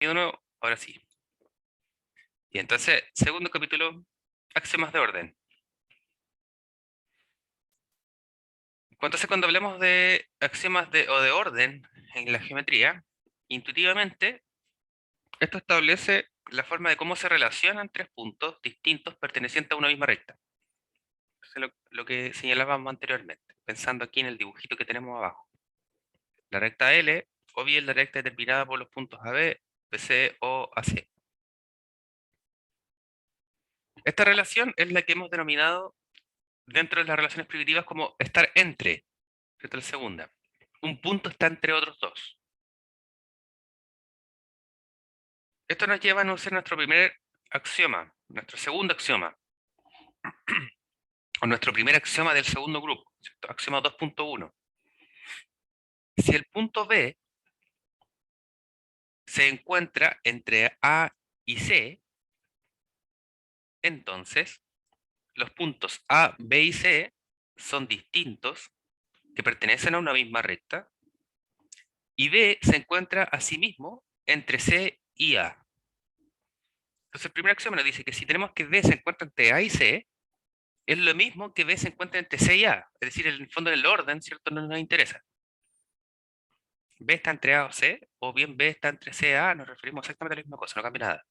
Y de nuevo, ahora sí. Y entonces, segundo capítulo, axiomas de orden. Entonces, cuando hablemos de axiomas o de orden en la geometría, intuitivamente, esto establece la forma de cómo se relacionan tres puntos distintos pertenecientes a una misma recta. Eso es lo que señalábamos anteriormente, pensando aquí en el dibujito que tenemos abajo. La recta L, o bien la recta determinada por los puntos AB, BC o AC. Esta relación es la que hemos denominado dentro de las relaciones primitivas como estar entre, ¿cierto? La segunda. Un punto está entre otros dos. Esto nos lleva a anunciar nuestro primer axioma, nuestro segundo axioma, o nuestro primer axioma del segundo grupo, ¿cierto? Axioma 2.1. Si el punto B se encuentra entre A y C, entonces los puntos A, B y C son distintos, que pertenecen a una misma recta, y B se encuentra a sí mismo entre C y A. Entonces el primer axioma nos dice que si tenemos que B se encuentra entre A y C, es lo mismo que B se encuentra entre C y A. Es decir, en el fondo del orden, ¿cierto? No nos interesa. B está entre A o C, o bien B está entre C y A, nos referimos exactamente a la misma cosa, no cambia nada.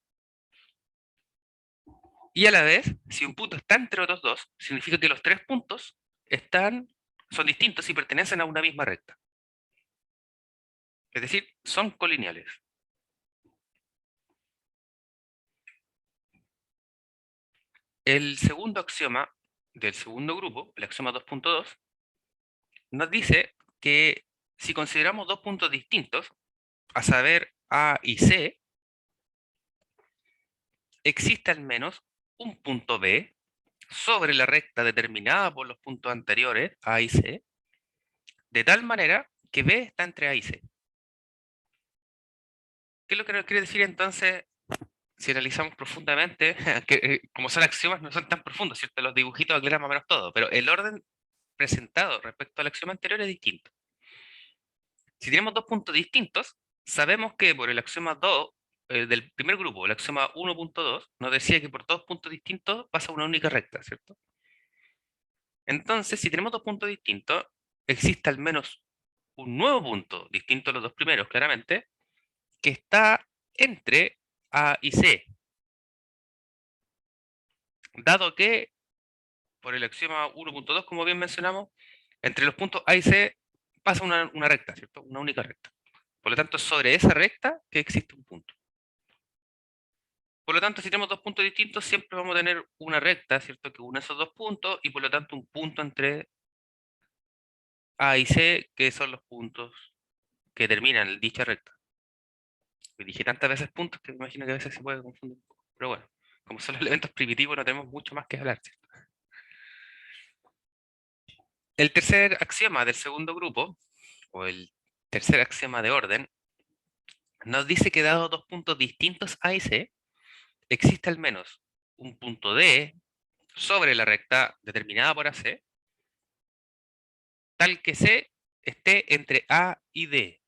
Y a la vez, si un punto está entre otros dos, significa que los tres puntos son distintos y pertenecen a una misma recta. Es decir, son colineales. El segundo axioma del segundo grupo, el axioma 2.2, nos dice que si consideramos dos puntos distintos, a saber A y C, existe al menos un punto B sobre la recta determinada por los puntos anteriores, A y C, de tal manera que B está entre A y C. ¿Qué es lo que nos quiere decir entonces si analizamos profundamente? Que como son axiomas no son tan profundos, ¿cierto? Los dibujitos aclaran más o menos todo, pero el orden presentado respecto al axioma anterior es distinto. Si tenemos dos puntos distintos, sabemos que por el axioma 2 del primer grupo, el axioma 1.2, nos decía que por dos puntos distintos pasa una única recta, ¿cierto? Entonces, si tenemos dos puntos distintos, existe al menos un nuevo punto, distinto a los dos primeros, claramente, que está entre A y C. Dado que, por el axioma 1.2, como bien mencionamos, entre los puntos A y C pasa una recta, ¿cierto? Una única recta. Por lo tanto, sobre esa recta que existe un punto. Por lo tanto, si tenemos dos puntos distintos, siempre vamos a tener una recta, ¿cierto? Que une esos dos puntos y por lo tanto un punto entre A y C, que son los puntos que terminan dicha recta. Dije tantas veces puntos que me imagino que a veces se puede confundir un poco. Pero bueno, como son los elementos primitivos, no tenemos mucho más que hablar, ¿cierto? El tercer axioma del segundo grupo, o el tercer axioma de orden, nos dice que dado dos puntos distintos A y C, existe al menos un punto D sobre la recta determinada por AC, tal que C esté entre A y D.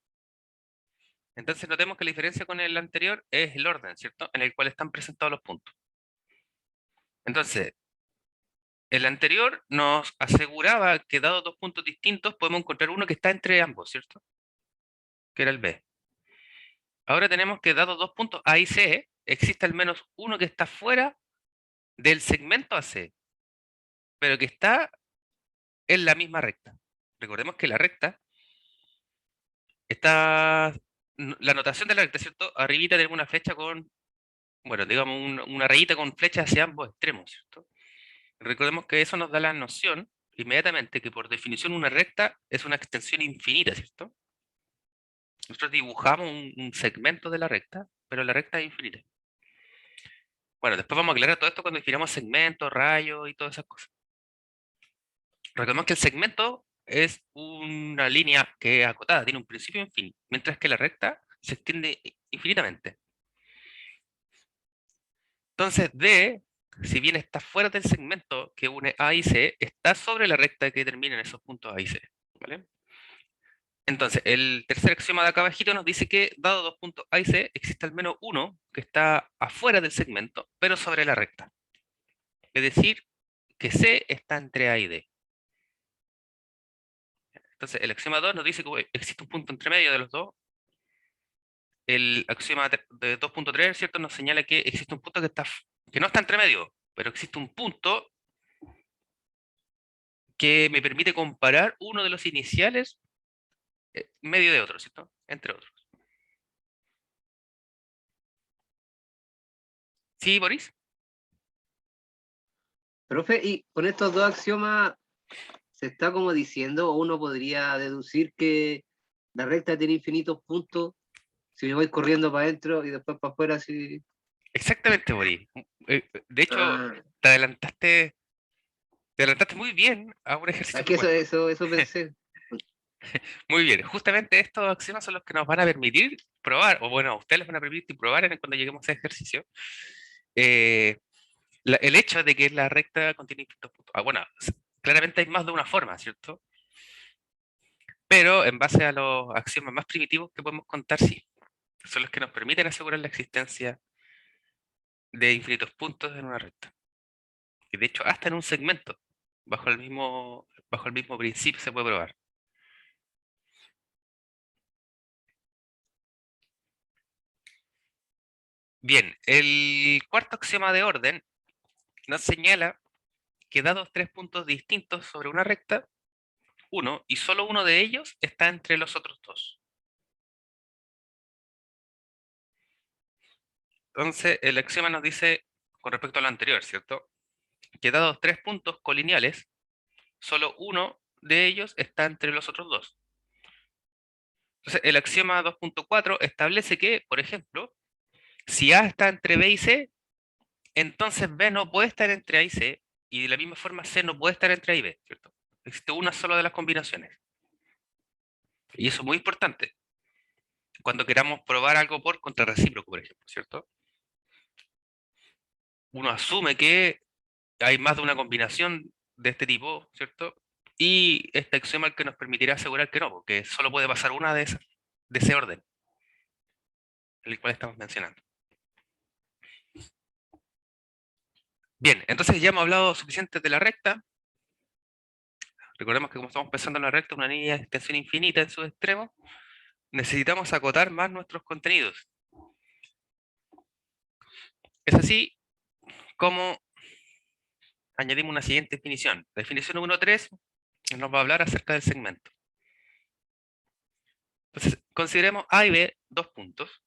Entonces notemos que la diferencia con el anterior es el orden, ¿cierto? En el cual están presentados los puntos. Entonces, el anterior nos aseguraba que dado dos puntos distintos podemos encontrar uno que está entre ambos, ¿cierto? Que era el B. Ahora tenemos que dado dos puntos A y C, existe al menos uno que está fuera del segmento AC, pero que está en la misma recta. Recordemos que la recta está, la notación de la recta, ¿cierto? Arribita tenemos una flecha con, bueno, digamos una rayita con flechas hacia ambos extremos, ¿cierto? Recordemos que eso nos da la noción inmediatamente que por definición una recta es una extensión infinita, ¿cierto? Nosotros dibujamos un segmento de la recta, pero la recta es infinita. Bueno, después vamos a aclarar todo esto cuando definamos segmentos, rayos y todas esas cosas. Recordemos que el segmento es una línea que es acotada, tiene un principio y un fin, mientras que la recta se extiende infinitamente. Entonces, D, si bien está fuera del segmento que une A y C, está sobre la recta que termina en esos puntos A y C. ¿Vale? Entonces, el tercer axioma de acá abajito nos dice que, dado dos puntos A y C, existe al menos uno que está afuera del segmento, pero sobre la recta. Es decir, que C está entre A y D. Entonces, el axioma 2 nos dice que existe un punto entre medio de los dos. El axioma de 2.3, ¿cierto? Nos señala que existe un punto que no está entre medio, pero existe un punto que me permite comparar uno de los iniciales medio de otro, ¿cierto? Entre otros. ¿Sí, Boris? Profe, y con estos dos axiomas se está como diciendo, o uno podría deducir que la recta tiene infinitos puntos si me voy corriendo para adentro y después para afuera, así. Exactamente, Boris. De hecho, Ah, te adelantaste, te adelantaste muy bien a un ejercicio aquí propuesto. eso pensé. Muy bien, justamente estos axiomas son los que nos van a permitir probar, o bueno, a ustedes les van a permitir probar cuando lleguemos a ese ejercicio, eh, el hecho de que la recta contiene infinitos puntos. Bueno, claramente hay más de una forma, ¿cierto? Pero en base a los axiomas más primitivos que podemos contar, sí, son los que nos permiten asegurar la existencia de infinitos puntos en una recta. Y de hecho, hasta en un segmento, bajo el mismo principio se puede probar. Bien, el cuarto axioma de orden nos señala que dados tres puntos distintos sobre una recta, uno y solo uno de ellos está entre los otros dos. Entonces, el axioma nos dice, con respecto a lo anterior, ¿cierto? Que dados tres puntos colineales, solo uno de ellos está entre los otros dos. Entonces, el axioma 2.4 establece que, por ejemplo, si A está entre B y C, entonces B no puede estar entre A y C, y de la misma forma C no puede estar entre A y B, ¿cierto? Existe una sola de las combinaciones. Y eso es muy importante cuando queramos probar algo por contrarrecíproco, por ejemplo, ¿cierto? Uno asume que hay más de una combinación de este tipo, ¿cierto? Y este axioma es el que nos permitirá asegurar que no, porque solo puede pasar una de ese orden, el cual estamos mencionando. Bien, entonces ya hemos hablado suficiente de la recta. Recordemos que como estamos pensando en la recta, una línea de extensión infinita en sus extremos, necesitamos acotar más nuestros contenidos. Es así como añadimos una siguiente definición. La definición número 3 nos va a hablar acerca del segmento. Entonces, consideremos A y B dos puntos.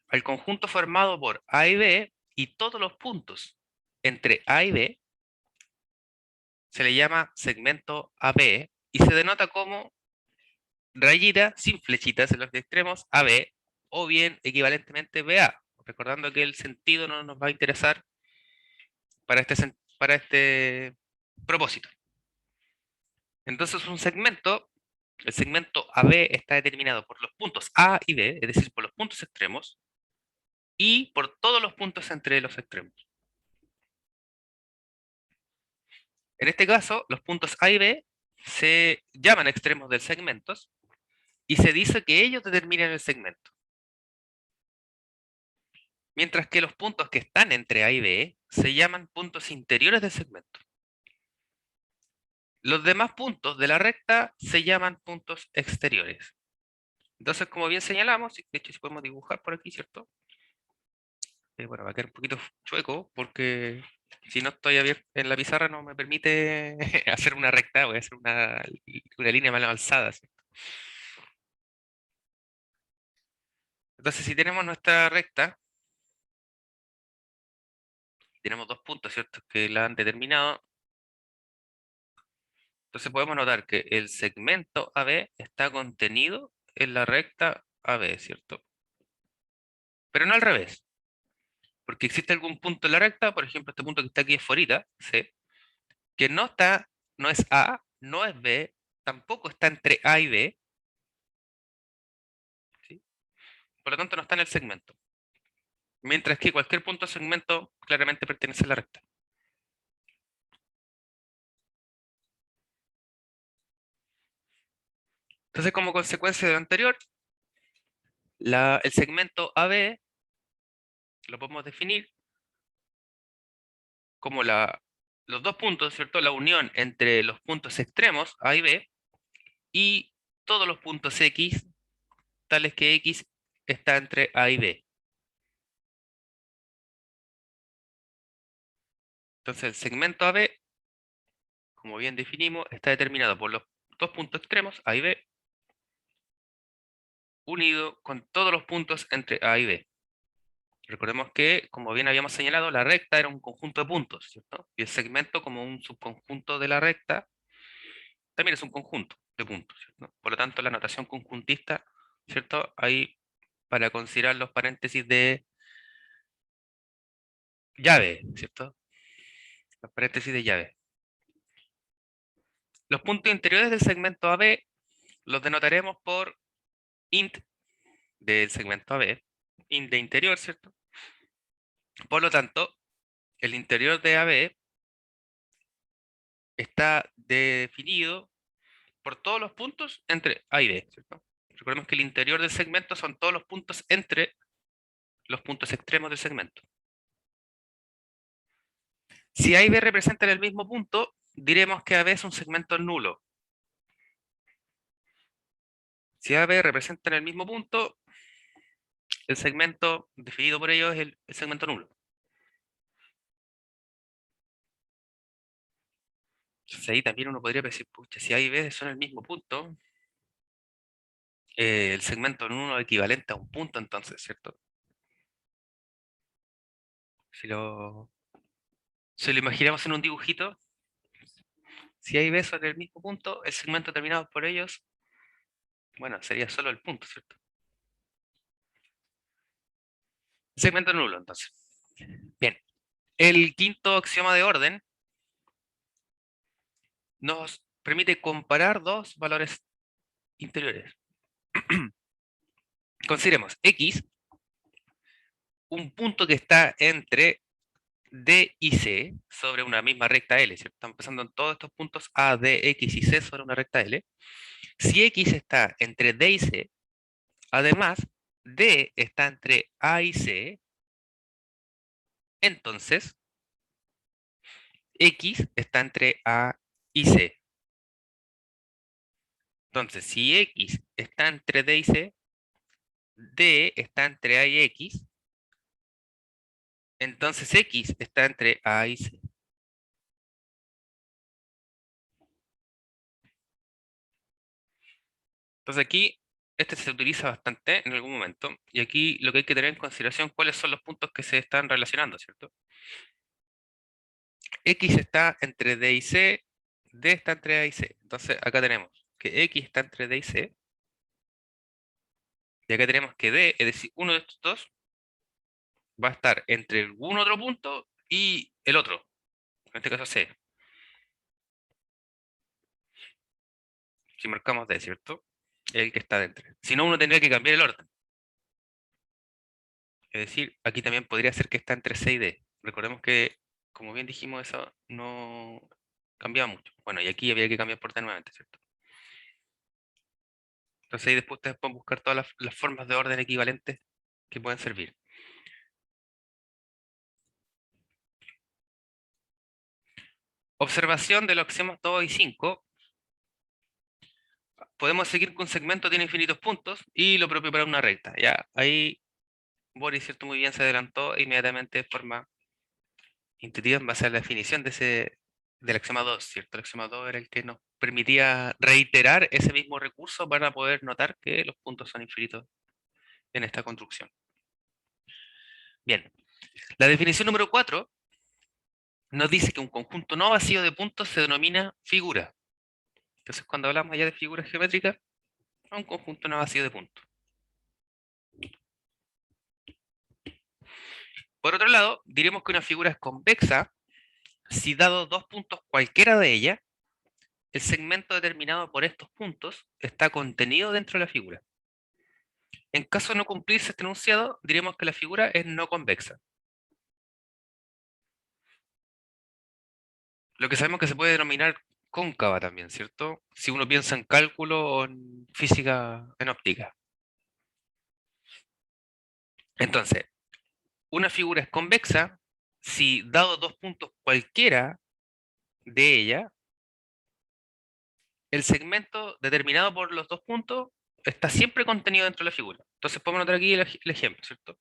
Al conjunto formado por A y B y todos los puntos entre A y B se le llama segmento AB y se denota como rayita sin flechitas en los extremos AB o bien equivalentemente BA, recordando que el sentido no nos va a interesar para este propósito. Entonces el segmento AB está determinado por los puntos A y B, es decir, por los puntos extremos, y por todos los puntos entre los extremos. En este caso, los puntos A y B se llaman extremos del segmento y se dice que ellos determinan el segmento. Mientras que los puntos que están entre A y B se llaman puntos interiores del segmento. Los demás puntos de la recta se llaman puntos exteriores. Entonces, como bien señalamos, de hecho si podemos dibujar por aquí, ¿cierto? Bueno, va a quedar un poquito chueco porque si no estoy abierto en la pizarra no me permite hacer una recta, voy a hacer una línea mal alzada, ¿cierto? Entonces, si tenemos nuestra recta, tenemos dos puntos, ¿cierto? Que la han determinado. Entonces podemos notar que el segmento AB está contenido en la recta AB, ¿cierto? Pero no al revés, porque existe algún punto en la recta, por ejemplo, este punto que está aquí es forita, C, que no es A, no es B, tampoco está entre A y B, ¿sí? Por lo tanto no está en el segmento. Mientras que cualquier punto del segmento claramente pertenece a la recta. Entonces, como consecuencia de lo anterior, el segmento AB lo podemos definir como los dos puntos, ¿cierto? La unión entre los puntos extremos A y B y todos los puntos X, tales que X está entre A y B. Entonces, el segmento AB, como bien definimos, está determinado por los dos puntos extremos, A y B, unido con todos los puntos entre A y B. Recordemos que, como bien habíamos señalado, la recta era un conjunto de puntos, ¿cierto? Y el segmento, como un subconjunto de la recta, también es un conjunto de puntos, ¿cierto? Por lo tanto, la notación conjuntista, ¿cierto? Ahí, para considerar los paréntesis de llave, ¿cierto? Los paréntesis de llave. Los puntos interiores del segmento AB los denotaremos por int del segmento AB, int de interior, ¿cierto? Por lo tanto, el interior de AB está definido por todos los puntos entre A y B, ¿cierto? Recordemos que el interior del segmento son todos los puntos entre los puntos extremos del segmento. Si A y B representan el mismo punto, diremos que AB es un segmento nulo. Si A y B representan el mismo punto, el segmento definido por ellos es el segmento nulo. Entonces ahí también uno podría decir, pucha, si A y B son el mismo punto, el segmento nulo es equivalente a un punto entonces, ¿cierto? Si lo imaginamos en un dibujito, si A y B son el mismo punto, el segmento terminado por ellos, bueno, sería solo el punto, ¿cierto? Segmento nulo, entonces. Bien. El quinto axioma de orden nos permite comparar dos valores interiores. Consideremos X, un punto que está entre D y C sobre una misma recta L, ¿cierto? Estamos pensando en todos estos puntos A, D, X y C sobre una recta L. Si X está entre D y C, además D está entre A y C, entonces X está entre A y C. Entonces, si X está entre D y C, D está entre A y X, entonces X está entre A y C. Entonces aquí, este se utiliza bastante en algún momento, y aquí lo que hay que tener en consideración cuáles son los puntos que se están relacionando, ¿cierto? X está entre D y C, D está entre A y C. Entonces acá tenemos que X está entre D y C, y acá tenemos que D, es decir, uno de estos dos, va a estar entre algún otro punto y el otro, en este caso C. Si marcamos D, ¿cierto? El que está dentro. Si no, uno tendría que cambiar el orden. Es decir, aquí también podría ser que está entre C y D. Recordemos que, como bien dijimos, eso no cambiaba mucho. Bueno, y aquí había que cambiar por D nuevamente, ¿cierto? Entonces ahí después ustedes pueden buscar todas las formas de orden equivalentes que pueden servir. Observación de los axiomas 2 y 5. Podemos seguir que un segmento tiene infinitos puntos y lo propio para una recta. Ya, ahí Boris, cierto, muy bien se adelantó inmediatamente de forma intuitiva en base a la definición del axioma 2, ¿cierto? El axioma 2 era el que nos permitía reiterar ese mismo recurso para poder notar que los puntos son infinitos en esta construcción. Bien, la definición número 4 nos dice que un conjunto no vacío de puntos se denomina figura. Entonces, cuando hablamos ya de figuras geométricas, un conjunto no vacío de puntos. Por otro lado, diremos que una figura es convexa si dado dos puntos cualquiera de ella, el segmento determinado por estos puntos está contenido dentro de la figura. En caso de no cumplirse este enunciado, diremos que la figura es no convexa. Lo que sabemos que se puede denominar cóncava también, ¿cierto? Si uno piensa en cálculo o en física, en óptica. Entonces, una figura es convexa si dado dos puntos cualquiera de ella, el segmento determinado por los dos puntos está siempre contenido dentro de la figura. Entonces podemos notar aquí el ejemplo, ¿cierto?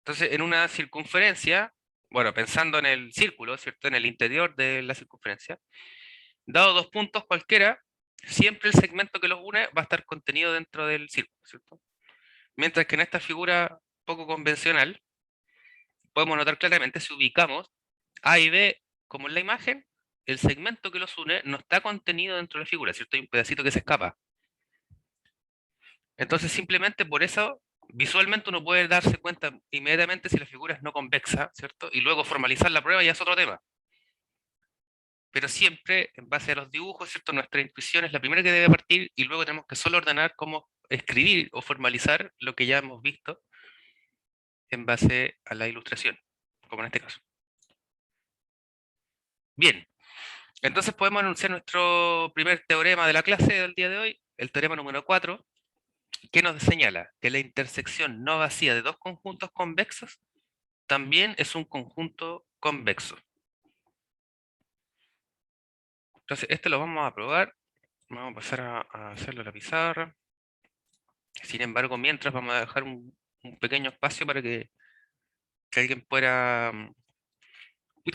Entonces, en una circunferencia, bueno, pensando en el círculo, ¿cierto? En el interior de la circunferencia, dado dos puntos cualquiera, siempre el segmento que los une va a estar contenido dentro del círculo, ¿cierto? Mientras que en esta figura poco convencional, podemos notar claramente si ubicamos A y B como en la imagen, el segmento que los une no está contenido dentro de la figura, ¿cierto? Hay un pedacito que se escapa. Entonces, simplemente por eso, visualmente uno puede darse cuenta inmediatamente si la figura es no convexa, ¿cierto? Y luego formalizar la prueba ya es otro tema. Pero siempre, en base a los dibujos, ¿cierto? Nuestra intuición es la primera que debe partir y luego tenemos que solo ordenar cómo escribir o formalizar lo que ya hemos visto en base a la ilustración, como en este caso. Bien, entonces podemos anunciar nuestro primer teorema de la clase del día de hoy, el teorema número 4, que nos señala que la intersección no vacía de dos conjuntos convexos también es un conjunto convexo. Entonces, este lo vamos a probar. Vamos a pasar a hacerlo en la pizarra. Sin embargo, mientras vamos a dejar un pequeño espacio para que alguien pueda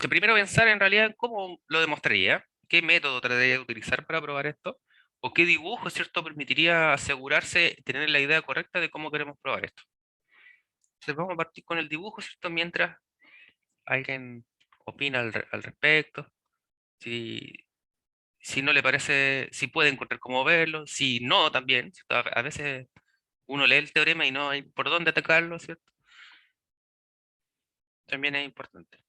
primero pensar en realidad en cómo lo demostraría, qué método trataría de utilizar para probar esto, o qué dibujo, ¿cierto?, permitiría asegurarse, tener la idea correcta de cómo queremos probar esto. Entonces vamos a partir con el dibujo, ¿cierto?, mientras alguien opina al respecto, si, si no le parece, si puede encontrar cómo verlo, si no también, ¿cierto? A veces uno lee el teorema y no hay por dónde atacarlo, ¿cierto? También es importante.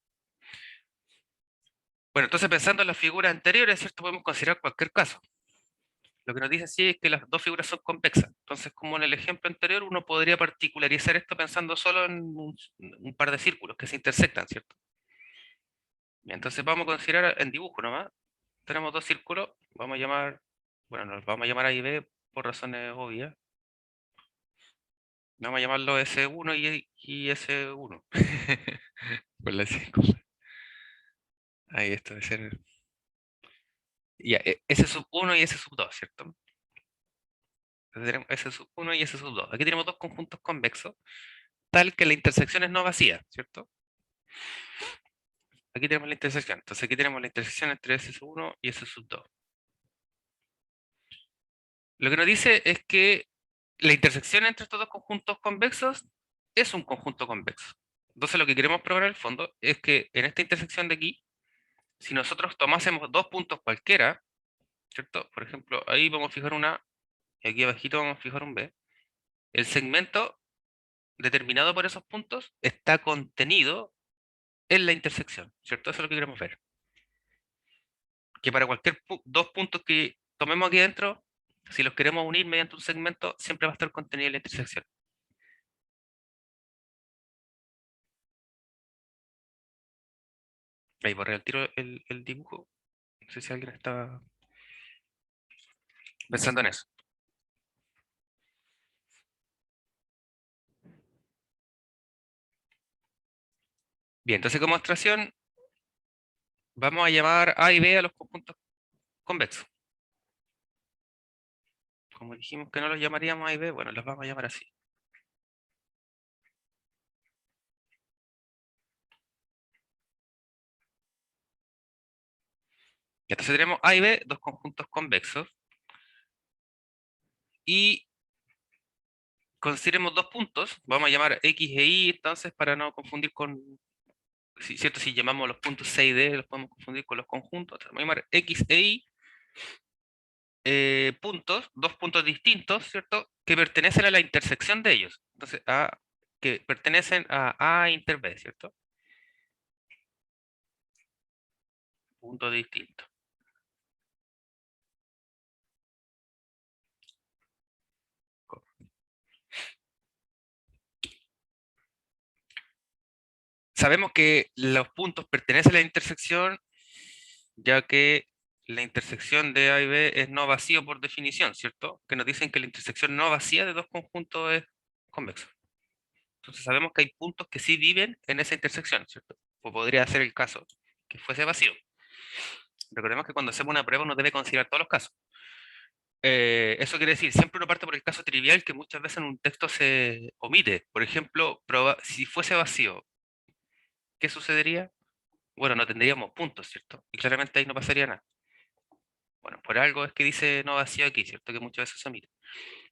Bueno, entonces pensando en las figuras anteriores, ¿cierto? Podemos considerar cualquier caso. Lo que nos dice sí es que las dos figuras son convexas. Entonces, como en el ejemplo anterior, uno podría particularizar esto pensando solo en un par de círculos que se intersectan, ¿cierto? Bien, entonces vamos a considerar en dibujo nomás. Tenemos dos círculos, vamos a llamar, bueno, nos vamos a llamar A y B por razones obvias. Vamos a llamarlo S1 y S1. Por la cosa. Ahí esto debe ser. Ya, S sub 1 y S sub 2, ¿cierto? Entonces tenemos S sub 1 y S sub 2. Aquí tenemos dos conjuntos convexos, tal que la intersección es no vacía, ¿cierto? Aquí tenemos la intersección. Entonces aquí tenemos la intersección entre S sub 1 y S sub 2. Lo que nos dice es que la intersección entre estos dos conjuntos convexos es un conjunto convexo. Entonces lo que queremos probar en el fondo es que en esta intersección de aquí, si nosotros tomásemos dos puntos cualquiera, ¿cierto? Por ejemplo, ahí vamos a fijar una A y aquí abajito vamos a fijar un B. El segmento determinado por esos puntos está contenido en la intersección, ¿cierto? Eso es lo que queremos ver. Que para cualquier dos puntos que tomemos aquí dentro, si los queremos unir mediante un segmento, siempre va a estar contenido en la intersección. Ahí borré al tiro el dibujo. No sé si alguien estaba pensando en eso. Bien, entonces como abstracción, vamos a llamar A y B a los conjuntos convexos. Como dijimos que no los llamaríamos A y B, bueno, los vamos a llamar así. Y entonces tenemos A y B, dos conjuntos convexos. Y consideremos dos puntos, vamos a llamar X e Y entonces para no confundir con, ¿cierto? Si llamamos los puntos C y D, los podemos confundir con los conjuntos. Vamos a llamar X e Y puntos, dos puntos distintos, ¿cierto? Que pertenecen a la intersección de ellos. Entonces, que pertenecen a A inter B, ¿cierto? Puntos distintos. Sabemos que los puntos pertenecen a la intersección ya que la intersección de A y B es no vacío por definición, ¿cierto? Que nos dicen que la intersección no vacía de dos conjuntos es convexo. Entonces sabemos que hay puntos que sí viven en esa intersección, ¿cierto? O podría ser el caso que fuese vacío. Recordemos que cuando hacemos una prueba uno debe considerar todos los casos. Eso quiere decir, siempre uno parte por el caso trivial que muchas veces en un texto se omite. Por ejemplo, si fuese vacío, ¿qué sucedería? Bueno, no tendríamos puntos, ¿cierto? Y claramente ahí no pasaría nada. Bueno, por algo es que dice no vacío aquí, ¿cierto? Que muchas veces se omite.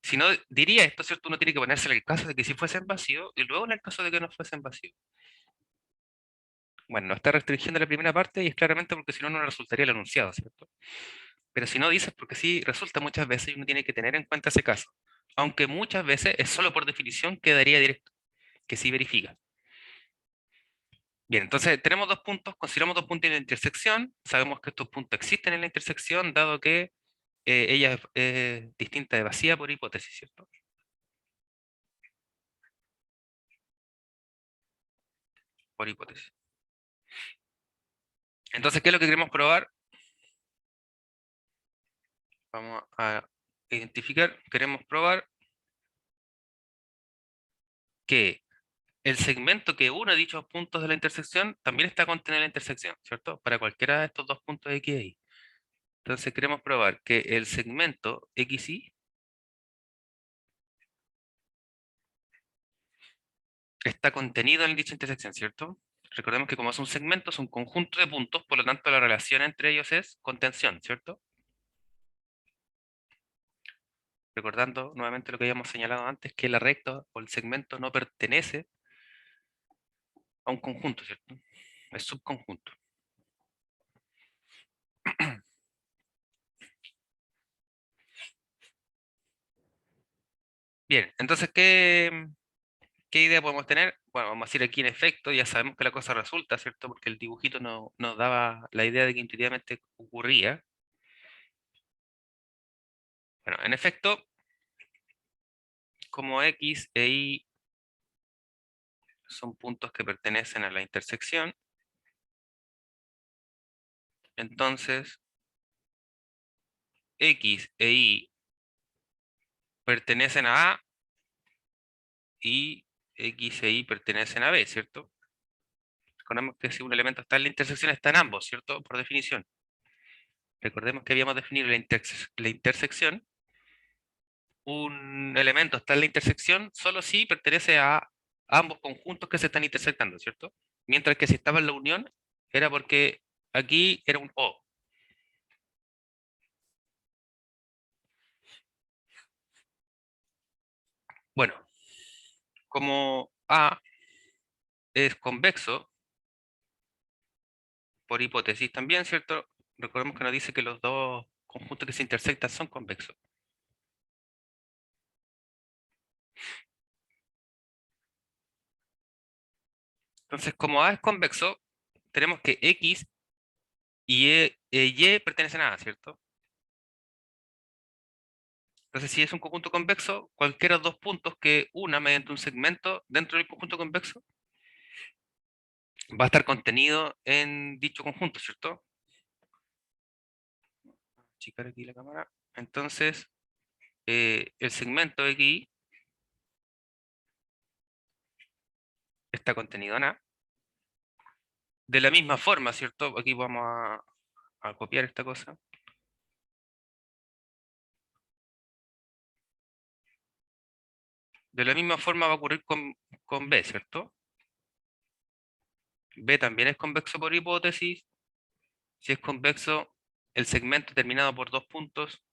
Si no, diría esto, ¿cierto? Uno tiene que ponerse en el caso de que si fuesen vacío y luego en el caso de que no fuesen vacío. Bueno, no está restringiendo la primera parte y es claramente porque si no, no resultaría el enunciado, ¿cierto? Pero si no dices porque sí resulta muchas veces y uno tiene que tener en cuenta ese caso. Aunque muchas veces es solo por definición que daría directo, que sí verifica. Bien, entonces tenemos dos puntos, consideramos dos puntos en la intersección, sabemos que estos puntos existen en la intersección, dado que ella es distinta de vacía por hipótesis, ¿cierto? Por hipótesis. Entonces, ¿qué es lo que queremos probar? Vamos a identificar, queremos probar que el segmento que une dichos puntos de la intersección también está contenido en la intersección, ¿cierto? Para cualquiera de estos dos puntos X y Y. Entonces queremos probar que el segmento XY está contenido en dicha intersección, ¿cierto? Recordemos que como es un segmento, es un conjunto de puntos, por lo tanto la relación entre ellos es contención, ¿cierto? Recordando nuevamente lo que habíamos señalado antes, que la recta o el segmento no pertenece a un conjunto, ¿cierto? Es subconjunto. Bien, entonces, ¿qué idea podemos tener? Bueno, vamos a decir aquí en efecto, ya sabemos que la cosa resulta, ¿cierto? Porque el dibujito nos daba la idea de que intuitivamente ocurría. Bueno, en efecto, como X e Y son puntos que pertenecen a la intersección, entonces X e Y pertenecen a A y X e Y pertenecen a B, ¿cierto? Recordemos que si un elemento está en la intersección, está en ambos, ¿cierto? Por definición. Recordemos que habíamos definido la intersección. Un elemento está en la intersección solo si pertenece a ambos conjuntos que se están intersectando, ¿cierto? Mientras que si estaba en la unión, era porque aquí era un O. Bueno, como A es convexo, por hipótesis también, ¿cierto? Recordemos que nos dice que los dos conjuntos que se intersectan son convexos. Entonces, como A es convexo, tenemos que X y Y pertenecen a A, ¿cierto? Entonces, si es un conjunto convexo, cualquiera de los dos puntos que una mediante un segmento dentro del conjunto convexo va a estar contenido en dicho conjunto, ¿cierto? Achicar aquí la cámara. Entonces, el segmento X está contenido en A. De la misma forma, ¿cierto? Aquí vamos a copiar esta cosa. De la misma forma va a ocurrir con B, ¿cierto? B también es convexo por hipótesis. Si es convexo, el segmento terminado por dos puntos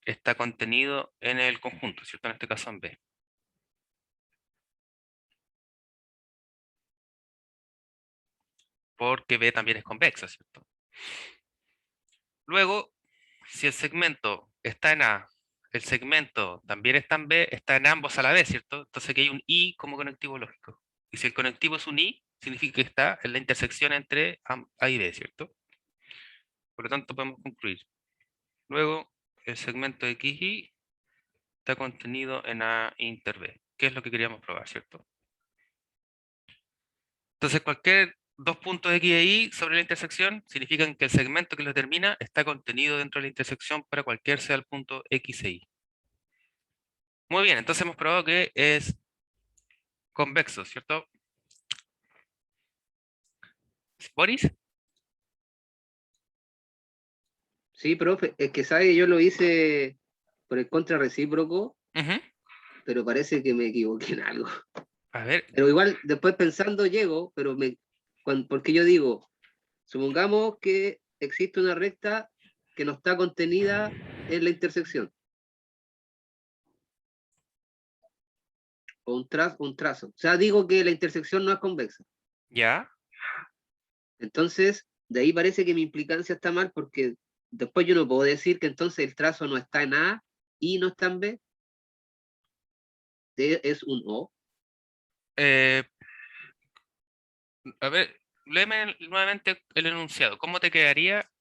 está contenido en el conjunto, ¿cierto? En este caso en B. Porque B también es convexa, ¿cierto? Luego, si el segmento está en A, el segmento también está en B, está en ambos a la vez, ¿cierto? Entonces aquí hay un I como conectivo lógico. Y si el conectivo es un I, significa que está en la intersección entre A y B, ¿cierto? Por lo tanto, podemos concluir. Luego, el segmento XY está contenido en A inter B, que es lo que queríamos probar, ¿cierto? Entonces, cualquier dos puntos X e Y sobre la intersección significan que el segmento que lo determina está contenido dentro de la intersección para cualquier sea el punto X e Y. Muy bien, entonces hemos probado que es convexo, ¿cierto? ¿Boris? Sí, profe, es que sabe, yo lo hice por el contrarrecíproco, Ujú. pero parece que me equivoqué en algo. A ver, Pero igual, después pensando llego, pero porque yo digo, supongamos que existe una recta que no está contenida en la intersección, o un trazo. O sea, digo que la intersección no es convexa. ya. Entonces, de ahí parece que mi implicancia está mal porque después yo no puedo decir que entonces el trazo no está en A y no está en B, es un O. eh, a ver, léeme nuevamente el enunciado. ¿Cómo te quedaría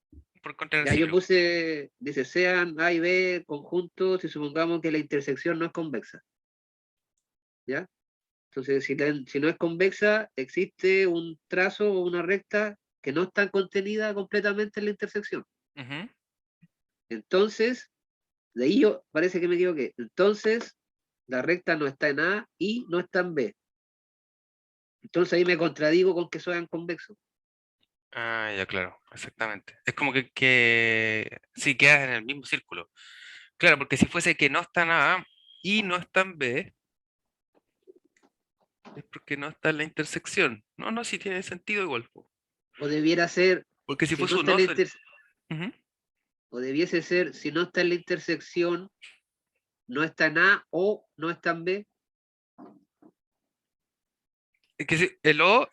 por Ya yo contrarrecíproco? puse, dice, sean A y B conjuntos y supongamos que la intersección no es convexa, ¿ya? Entonces, si no es convexa, existe un trazo o una recta que no está contenida completamente en la intersección. Ujú. Entonces, de ahí yo parece que me equivoqué. Entonces, la recta no está en A y no está en B. Entonces ahí me contradigo con que sean convexos. Ah, ya, claro, exactamente. Es como que sí quedas en el mismo círculo. Claro, porque si fuese que no está en A y no está en B, es porque no está en la intersección. No, no, sí tiene sentido igual, po. O debiera ser, Porque si si no fuese un está en la oso, ujú. o debiese ser, si no está en la intersección, no está en A o no está en B. Es que el O,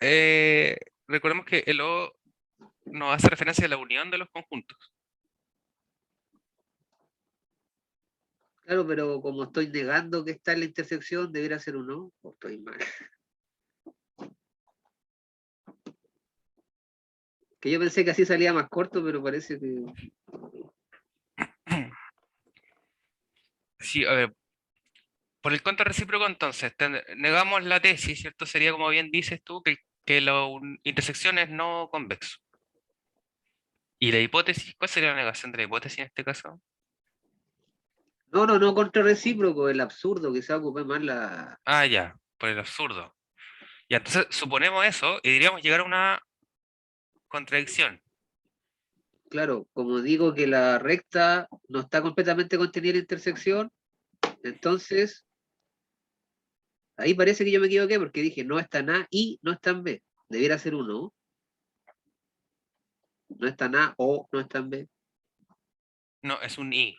recordemos que el O nos hace referencia a la unión de los conjuntos. Claro, pero como estoy negando que está en la intersección, debería ser un O, o estoy mal. Que yo pensé que así salía más corto, pero parece que. Sí, a ver, por el contra recíproco entonces, negamos la tesis, ¿cierto? Sería como bien dices tú, que la intersección es no convexo. ¿Y la hipótesis? ¿Cuál sería la negación de la hipótesis en este caso? No, contra recíproco, el absurdo, que se ocupé más la. Ah, ya, por el absurdo. Ya, entonces suponemos eso y diríamos llegar a una contradicción. Claro, como digo que la recta no está completamente contenida en la intersección, entonces ahí parece que yo me equivoqué porque dije no está en A y no está en B. Debiera ser uno. No está en A o no está en B. No, es un I.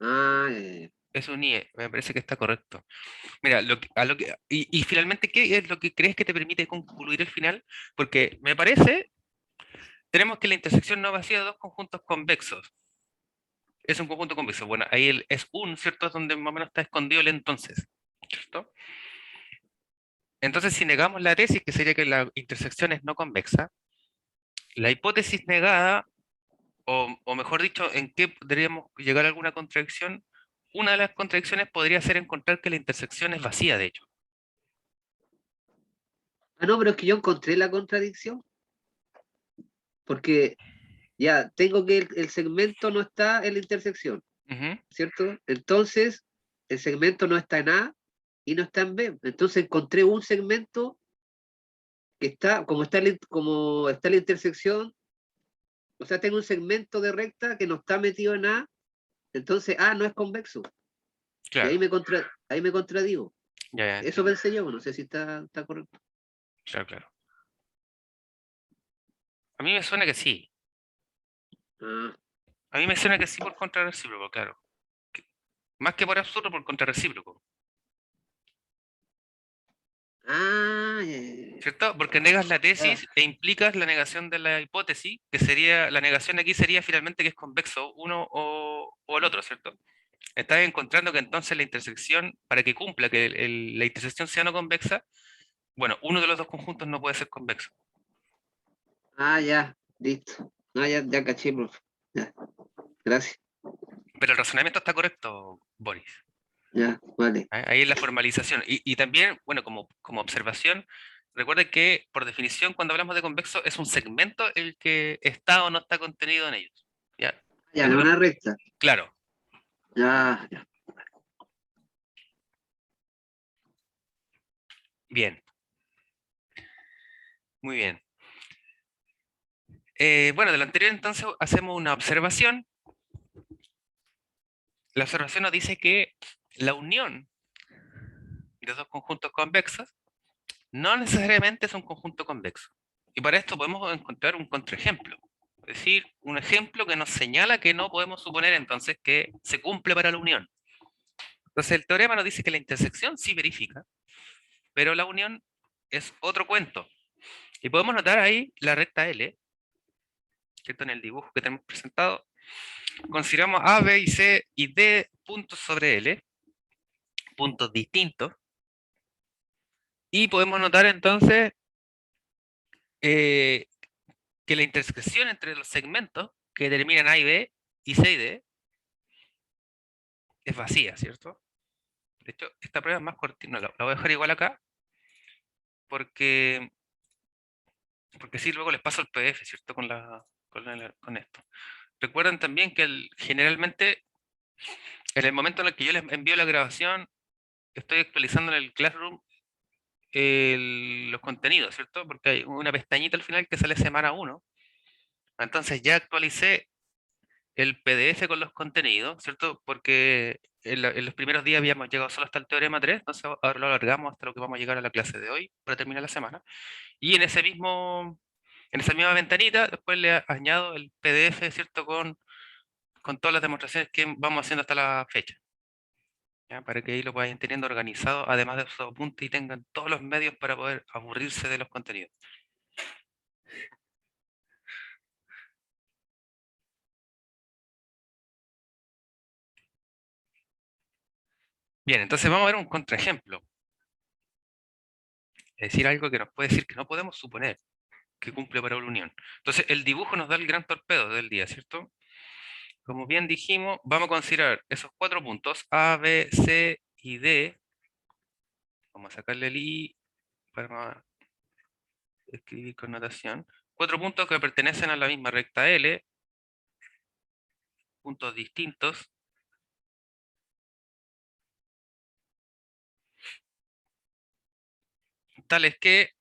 Ah, Es un I, me parece que está correcto. Mira, y finalmente, ¿qué es lo que crees que te permite concluir el final? Porque me parece, tenemos que la intersección no vacía de dos conjuntos convexos. Es un conjunto convexo. Bueno, ahí es un, ¿cierto? Es donde más o menos está escondido el entonces, ¿cierto? Entonces, si negamos la tesis, que sería que la intersección es no convexa, la hipótesis negada, o mejor dicho, ¿en qué podríamos llegar a alguna contradicción? Una de las contradicciones podría ser encontrar que la intersección es vacía, de hecho. no, pero es que yo encontré la contradicción porque ya tengo que el segmento no está en la intersección, Ujú. ¿cierto? Entonces, el segmento no está en A y no está en B. Entonces encontré un segmento que está, como está en la intersección, o sea, tengo un segmento de recta que no está metido en A, entonces A no es convexo. Y Claro, ahí me contradigo. ya, ya Eso entiendo. pensé yo, no sé si está correcto. Claro, claro. A mí me suena que sí. Ah, A mí me suena que sí por contrarrecíproco, claro. Que- Más que por absurdo, por contrarrecíproco. ya. ¿Cierto? Porque negas la Ya. tesis e implicas la negación de la hipótesis, que sería, la negación aquí sería finalmente que es convexo uno o el otro, ¿cierto? Estás encontrando que entonces la intersección, para que cumpla que la intersección sea no convexa, bueno, uno de los dos conjuntos no puede ser convexo. Ya, listo. Ya caché, profe. Ya, gracias. Pero el razonamiento está correcto, Boris. Ya, vale. Ahí es la formalización. Y también, bueno, como observación, Recuerden que, por definición, cuando hablamos de convexo, es un segmento el que está o no está contenido en ellos. ¿Ya? Ya, no una recta. Claro. Ya, ya. Bien. Muy bien. Bueno, de lo anterior entonces hacemos una observación. La observación nos dice que la unión de dos conjuntos convexos no necesariamente es un conjunto convexo. Y para esto podemos encontrar un contraejemplo. Es decir, un ejemplo que nos señala que no podemos suponer entonces que se cumple para la unión. Entonces el teorema nos dice que la intersección sí verifica, pero la unión es otro cuento. Y podemos notar ahí la recta L, ¿cierto? En el dibujo que tenemos presentado. Consideramos A, B y C y D puntos sobre L, puntos distintos. Y podemos notar entonces que la intersección entre los segmentos que determinan A y B y C y D es vacía, ¿cierto? De hecho, esta prueba es más cortina, la voy a dejar igual acá, porque, porque sí, luego les paso el PDF, ¿cierto? Con esto. Recuerden también que generalmente, en el momento en el que yo les envío la grabación, estoy actualizando en el Classroom los contenidos, ¿cierto? Porque hay una pestañita al final que sale semana 1. Entonces ya actualicé el PDF con los contenidos, ¿cierto? Porque en los primeros días habíamos llegado solo hasta el teorema 3, entonces ahora lo alargamos hasta lo que vamos a llegar a la clase de hoy para terminar la semana. Y en esa misma ventanita, después le añado el PDF, ¿cierto? Con todas las demostraciones que vamos haciendo hasta la fecha. ¿Ya? Para que ahí lo vayan teniendo organizado, además de sus apuntes y tengan todos los medios para poder aburrirse de los contenidos. Bien, entonces vamos a ver un contraejemplo. Es decir, algo que nos puede decir que no podemos suponer que cumple para una unión. Entonces, el dibujo nos da el gran torpedo del día, ¿cierto? Como bien dijimos, vamos a considerar esos 4 puntos, A, B, C y D. Vamos a sacarle el I para escribir con notación. 4 puntos que pertenecen a la misma recta L, puntos distintos. Tales que,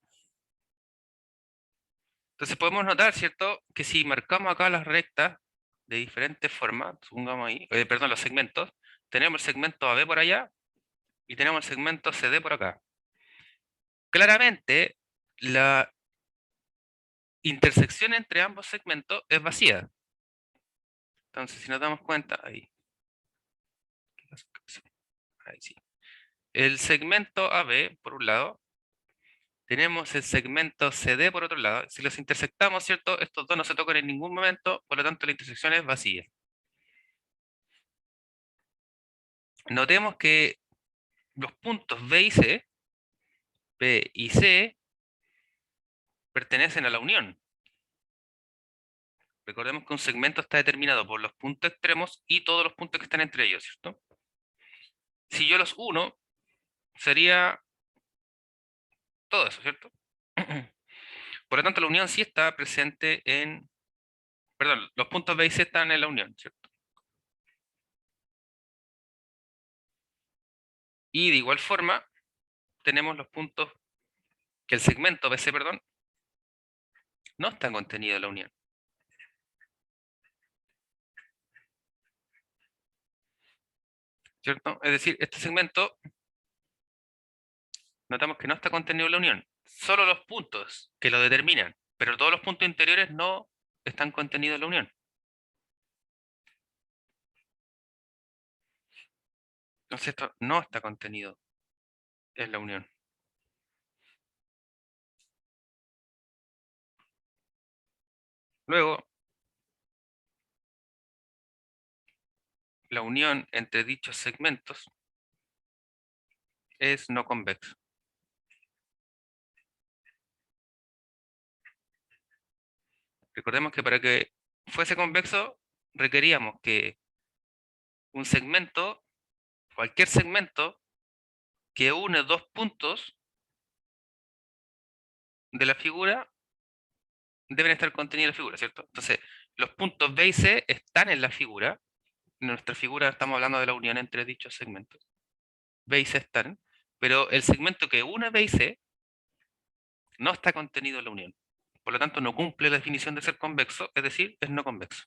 entonces podemos notar, ¿cierto? Que si marcamos acá las rectas de diferentes formas, supongamos ahí, perdón, los segmentos, tenemos el segmento AB por allá y tenemos el segmento CD por acá. Claramente, la intersección entre ambos segmentos es vacía. Entonces, si nos damos cuenta, ahí sí. El segmento AB, por un lado, tenemos el segmento CD por otro lado. Si los intersectamos, ¿cierto? Estos dos no se tocan en ningún momento, por lo tanto la intersección es vacía. Notemos que los puntos B y C, pertenecen a la unión. Recordemos que un segmento está determinado por los puntos extremos y todos los puntos que están entre ellos, ¿cierto? Si yo los uno, sería todo eso, ¿cierto? Por lo tanto, la unión sí está presente en... Perdón, los puntos B y C están en la unión, ¿cierto? Y de igual forma, tenemos los puntos que el segmento BC, perdón, no está contenido en la unión. ¿Cierto? Es decir, este segmento, notamos que no está contenido en la unión. Solo los puntos que lo determinan, pero todos los puntos interiores no están contenidos en la unión. Entonces esto no está contenido en la unión. Luego, la unión entre dichos segmentos es no convexa. Recordemos que para que fuese convexo requeríamos que un segmento, cualquier segmento que une dos puntos, de la figura deben estar contenidos en la figura, ¿cierto? Entonces, los puntos B y C están en la figura. En nuestra figura estamos hablando de la unión entre dichos segmentos. B y C están, pero el segmento que une B y C no está contenido en la unión. Por lo tanto, no cumple la definición de ser convexo, es decir, es no convexo.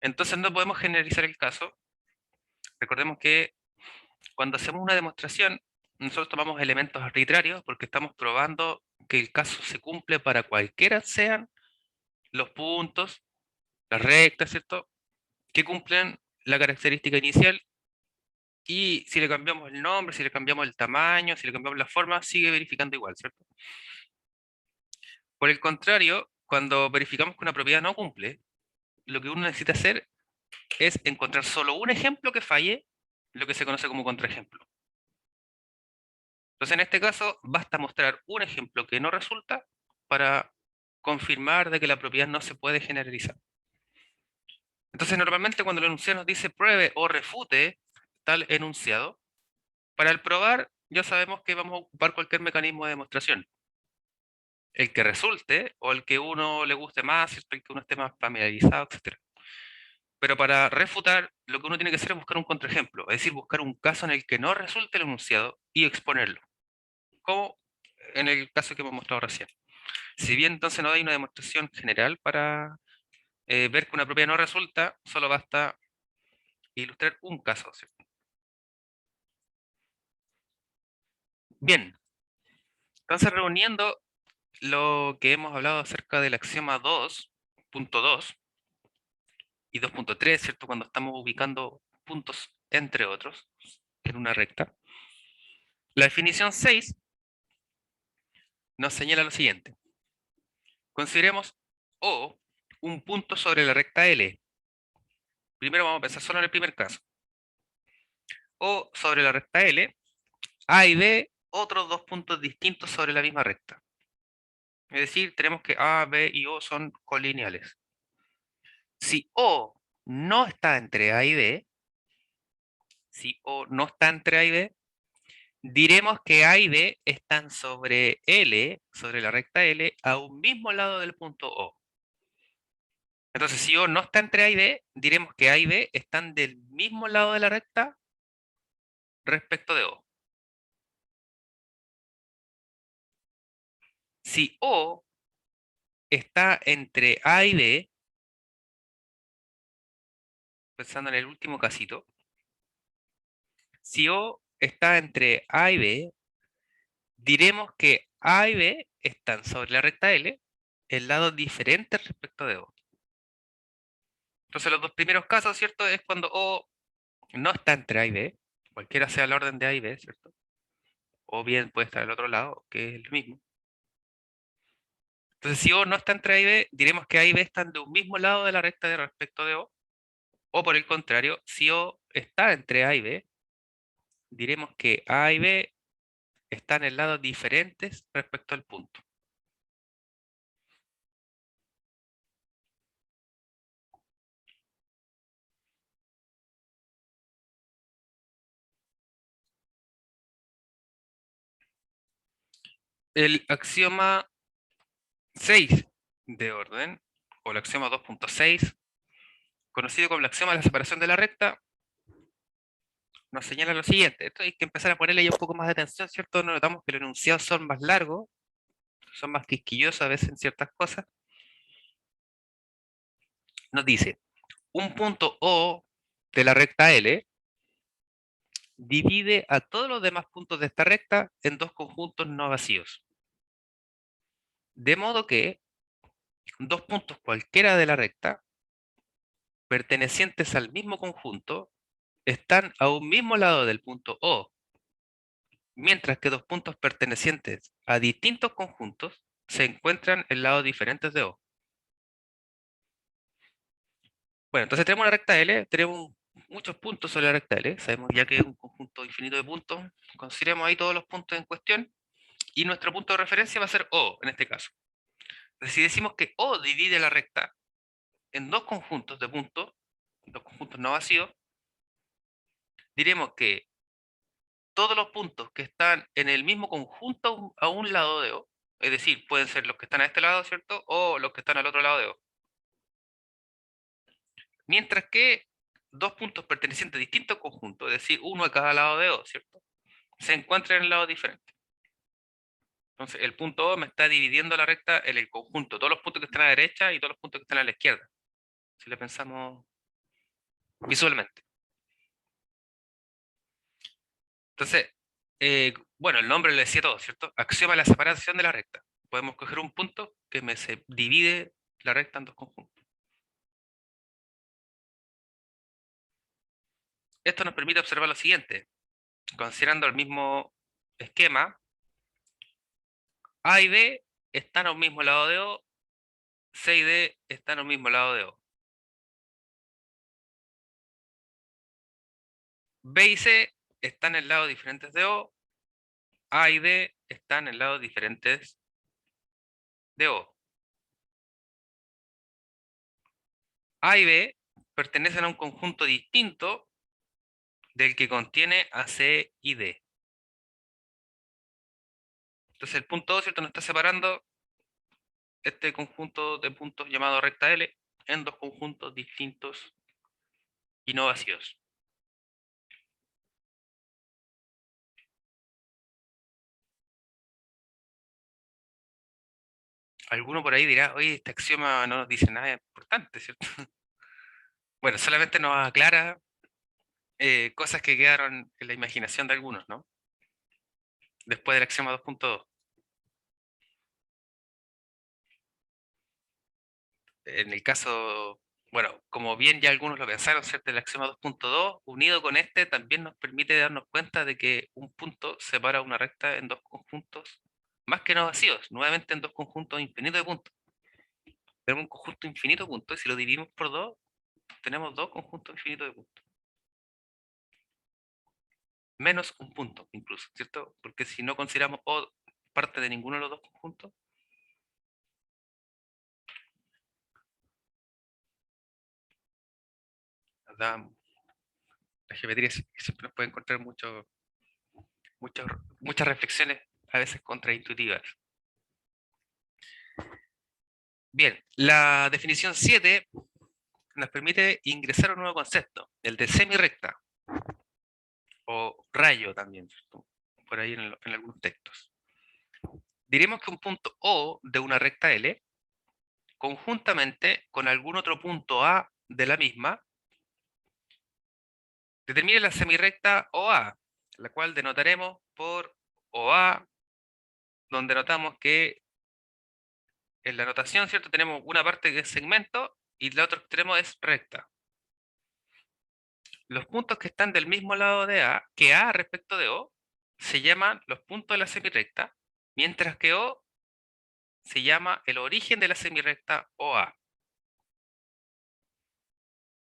Entonces no podemos generalizar el caso. Recordemos que cuando hacemos una demostración, nosotros tomamos elementos arbitrarios porque estamos probando que el caso se cumple para cualquiera sean los puntos, las rectas, ¿cierto? Que cumplen la característica inicial, y si le cambiamos el nombre, si le cambiamos el tamaño, si le cambiamos la forma, sigue verificando igual, ¿cierto? Por el contrario, cuando verificamos que una propiedad no cumple, lo que uno necesita hacer es encontrar solo un ejemplo que falle, lo que se conoce como contraejemplo. Entonces, en este caso, basta mostrar un ejemplo que no resulta para confirmar de que la propiedad no se puede generalizar. Entonces, normalmente cuando el enunciado nos dice pruebe o refute tal enunciado, para el probar ya sabemos que vamos a ocupar cualquier mecanismo de demostración. El que resulte o el que uno le guste más, el que uno esté más familiarizado, etc. Pero para refutar, lo que uno tiene que hacer es buscar un contraejemplo, es decir, buscar un caso en el que no resulte el enunciado y exponerlo, como en el caso que hemos mostrado recién. Si bien entonces no hay una demostración general para ver que una propiedad no resulta, solo basta ilustrar un caso, ¿cierto? Bien, entonces reuniendo lo que hemos hablado acerca del axioma 2.2 y 2.3, ¿cierto? Cuando estamos ubicando puntos entre otros en una recta. La definición 6 nos señala lo siguiente. Consideremos O un punto sobre la recta L. Primero vamos a pensar solo en el primer caso. O sobre la recta L, A y B, otros dos puntos distintos sobre la misma recta. Es decir, tenemos que A, B y O son colineales. Si O no está entre A y B, si O no está entre A y B, diremos que A y B están sobre L, sobre la recta L, a un mismo lado del punto O. Entonces, si O no está entre A y B, diremos que A y B están del mismo lado de la recta respecto de O. Si O está entre A y B, pensando en el último casito, si O está entre A y B, diremos que A y B están sobre la recta L en lados diferentes respecto de O. Entonces los dos primeros casos, ¿cierto? Es cuando O no está entre A y B, cualquiera sea el orden de A y B, ¿cierto? O bien puede estar al otro lado, que es lo mismo. Entonces si O no está entre A y B, diremos que A y B están de un mismo lado de la recta de respecto de O. O por el contrario, si O está entre A y B, diremos que A y B están en lados diferentes respecto al punto. El axioma 6 de orden, o el axioma 2.6, conocido como el axioma de la separación de la recta, nos señala lo siguiente. Esto hay que empezar a ponerle ya un poco más de atención, ¿cierto? Notamos que los enunciados son más largos, son más quisquillosos a veces en ciertas cosas. Nos dice, un punto O de la recta L divide a todos los demás puntos de esta recta en dos conjuntos no vacíos. De modo que dos puntos cualquiera de la recta, pertenecientes al mismo conjunto, están a un mismo lado del punto O, mientras que dos puntos pertenecientes a distintos conjuntos se encuentran en lados diferentes de O. Bueno, entonces tenemos una recta L, tenemos muchos puntos sobre la recta L, sabemos ya que es un conjunto infinito de puntos, consideremos ahí todos los puntos en cuestión, y nuestro punto de referencia va a ser O, en este caso. Entonces, si decimos que O divide la recta en dos conjuntos de puntos, dos conjuntos no vacíos, diremos que todos los puntos que están en el mismo conjunto a un lado de O Es decir, pueden ser los que están a este lado, ¿cierto? O los que están al otro lado de O. Mientras que dos puntos pertenecientes a distintos conjuntos, es decir, uno a cada lado de O, ¿cierto? Se encuentran en lados diferentes. Entonces, el punto O me está dividiendo la recta en el conjunto, todos los puntos que están a la derecha y todos los puntos que están a la izquierda, si le pensamos visualmente. Entonces, bueno, el nombre le decía todo, ¿cierto? Axioma de la separación de la recta. Podemos coger un punto que me se divide la recta en dos conjuntos. Esto nos permite observar lo siguiente. Considerando el mismo esquema, A y B están a un mismo lado de O, C y D están a un mismo lado de O. B y C están en lados diferentes de O, A y D están en lados diferentes de O. A y B pertenecen a un conjunto distinto del que contiene a C y D. Entonces el punto O, ¿cierto?, nos está separando este conjunto de puntos llamado recta L en dos conjuntos distintos y no vacíos. Alguno por ahí dirá, oye, este axioma no nos dice nada importante, ¿cierto? Bueno, solamente nos aclara cosas que quedaron en la imaginación de algunos, ¿no? Después del axioma 2.2. En el caso, bueno, como bien ya algunos lo pensaron, ¿cierto? El axioma 2.2, unido con este, también nos permite darnos cuenta de que un punto separa una recta en dos conjuntos, más que no vacíos, nuevamente en dos conjuntos infinitos de puntos. Tenemos un conjunto infinito de puntos, y si lo dividimos por dos, tenemos dos conjuntos infinitos de puntos. Menos un punto, incluso, ¿cierto? Porque si no consideramos O parte de ninguno de los dos conjuntos, nos da, la geometría siempre nos puede encontrar muchas reflexiones a veces contraintuitivas. Bien, la definición 7 nos permite ingresar a un nuevo concepto, el de semirrecta, o rayo también, ¿cierto?, por ahí en algunos textos. Diremos que un punto O de una recta L, conjuntamente con algún otro punto A de la misma, determine la semirrecta OA, la cual denotaremos por OA, donde notamos que en la notación, ¿cierto?, tenemos una parte que es segmento y el otro extremo es recta. Los puntos que están del mismo lado de A, que A respecto de O, se llaman los puntos de la semirrecta, mientras que O se llama el origen de la semirrecta OA.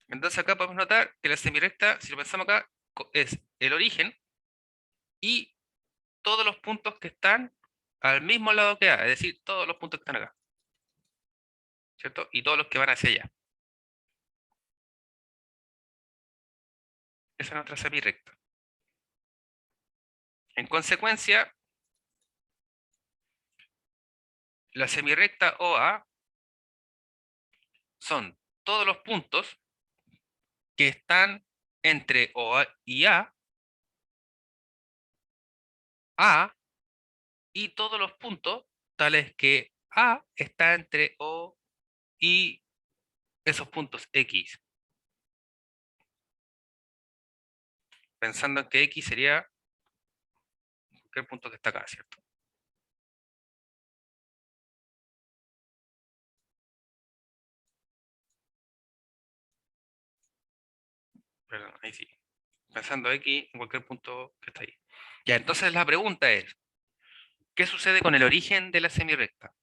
Entonces acá podemos notar que la semirrecta, si lo pensamos acá, es el origen y todos los puntos que están al mismo lado que A, es decir, todos los puntos que están acá, ¿cierto? Y todos los que van hacia allá. Esa es nuestra semirrecta. En consecuencia, la semirrecta OA son todos los puntos que están entre O y A y todos los puntos tales que A está entre O y esos puntos X. Pensando en que X sería cualquier punto que está acá, ¿cierto? Perdón, ahí sí. Pensando X en cualquier punto que está ahí. Ya, entonces la pregunta es, ¿qué sucede con el origen de la semirrecta?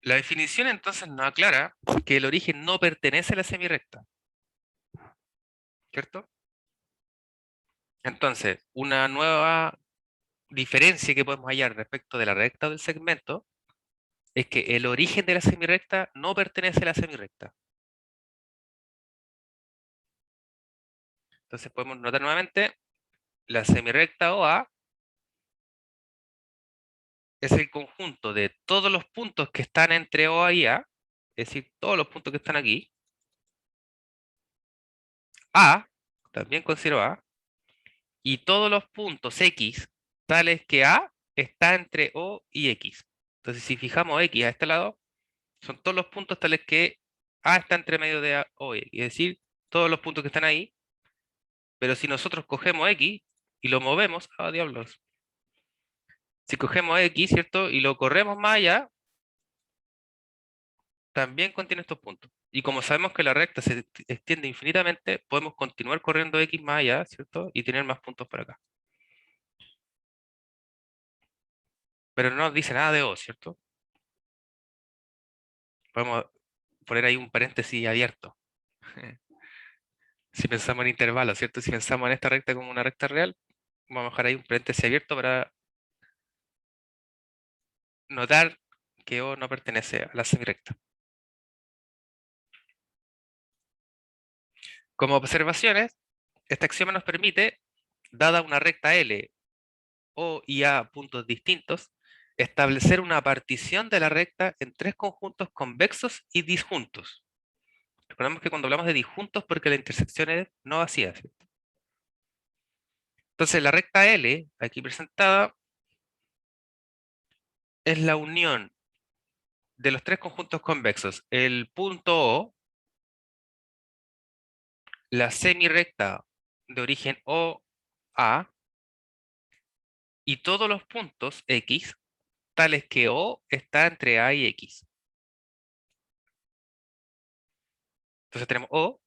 La definición entonces nos aclara que el origen no pertenece a la semirrecta, ¿cierto? Entonces, una nueva diferencia que podemos hallar respecto de la recta o del segmento es que el origen de la semirrecta no pertenece a la semirrecta. Entonces podemos notar nuevamente la semirrecta OA es el conjunto de todos los puntos que están entre O y A, es decir, todos los puntos que están aquí. A, también considero A, y todos los puntos X, tales que A está entre O y X. Entonces, si fijamos X a este lado, son todos los puntos tales que A está entre medio de A o Y, es decir, todos los puntos que están ahí. Pero si nosotros cogemos X y lo movemos, ¡ah, diablos! Si cogemos X, ¿cierto? Y lo corremos más allá, también contiene estos puntos. Y como sabemos que la recta se extiende infinitamente, podemos continuar corriendo X más allá, ¿cierto? Y tener más puntos por acá. Pero no nos dice nada de O, ¿cierto? Podemos poner ahí un paréntesis abierto. Si pensamos en intervalos, ¿cierto? Si pensamos en esta recta como una recta real, vamos a dejar ahí un paréntesis abierto para notar que O no pertenece a la semirecta. Como observaciones, este axioma nos permite, dada una recta L, O y A puntos distintos, establecer una partición de la recta en tres conjuntos convexos y disjuntos. Recordemos que cuando hablamos de disjuntos, porque la intersección es no vacía, ¿cierto? Entonces la recta L, aquí presentada, es la unión de los tres conjuntos convexos. El punto O, la semirecta de origen OA, y todos los puntos X, tales que O está entre A y X. Entonces tenemos O,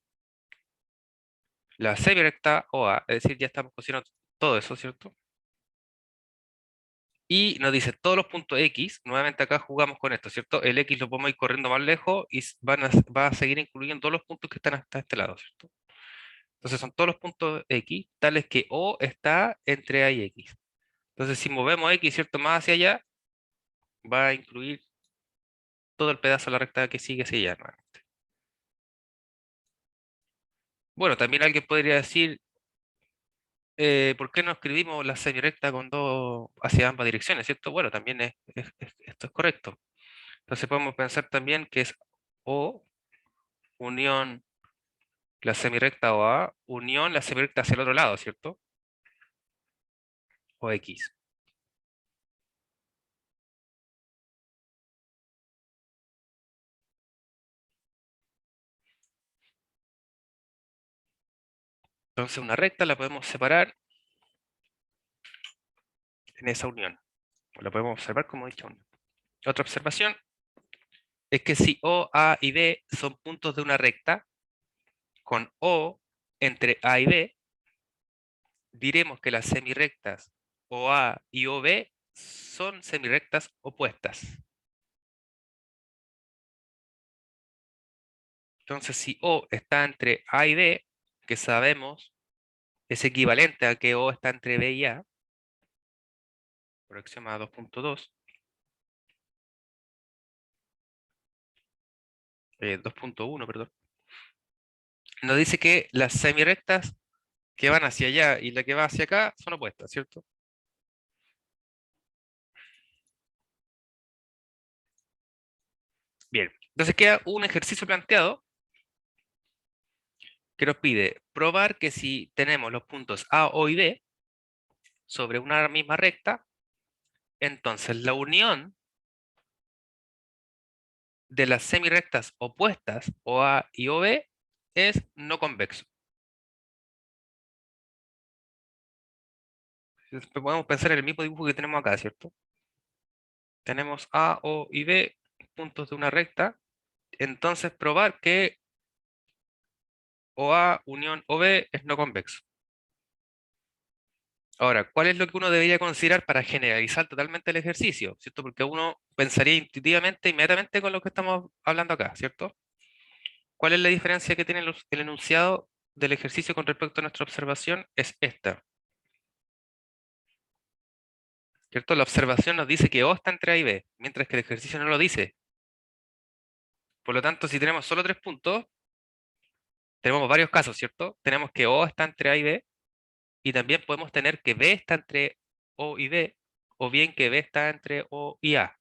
la semirecta OA, es decir, ya estamos cocinando todo eso, ¿cierto? Y nos dice todos los puntos X, nuevamente acá jugamos con esto, ¿cierto? El X lo podemos ir corriendo más lejos y va a seguir incluyendo todos los puntos que están hasta este lado, ¿cierto? Entonces son todos los puntos X, tales que O está entre A y X. Entonces si movemos X, ¿cierto? Más hacia allá, va a incluir todo el pedazo de la recta que sigue hacia allá nuevamente. Bueno, también alguien podría decir, ¿por qué no escribimos la semirecta con dos hacia ambas direcciones, ¿cierto? Bueno, también esto es correcto. Entonces podemos pensar también que es O unión la semirecta OA, unión la semirecta hacia el otro lado, ¿cierto? O X. Entonces una recta la podemos separar en esa unión. O la podemos observar como dicha unión. Otra observación es que si O, A y B son puntos de una recta, con O entre A y B, diremos que las semirectas OA y OB son semirectas opuestas. Entonces, si O está entre A y B, que sabemos es equivalente a que O está entre B y A, por axioma 2.2, 2.1, perdón, nos dice que las semirectas que van hacia allá y la que va hacia acá son opuestas, ¿cierto? Bien, entonces queda un ejercicio planteado que nos pide probar que si tenemos los puntos A, O y B sobre una misma recta, entonces la unión de las semirectas opuestas, OA y OB, es no convexo. Entonces, podemos pensar en el mismo dibujo que tenemos acá, ¿cierto? Tenemos A, O y B, puntos de una recta. Entonces probar que OA unión OB es no convexo. Ahora, ¿cuál es lo que uno debería considerar para generalizar totalmente el ejercicio? ¿Cierto? Porque uno pensaría intuitivamente, inmediatamente con lo que estamos hablando acá, ¿cierto? ¿Cuál es la diferencia que tiene el enunciado del ejercicio con respecto a nuestra observación? Es esta, ¿cierto? La observación nos dice que O está entre A y B, mientras que el ejercicio no lo dice. Por lo tanto, si tenemos solo tres puntos, tenemos varios casos, ¿cierto? Tenemos que O está entre A y B, y también podemos tener que B está entre O y B, o bien que B está entre O y A.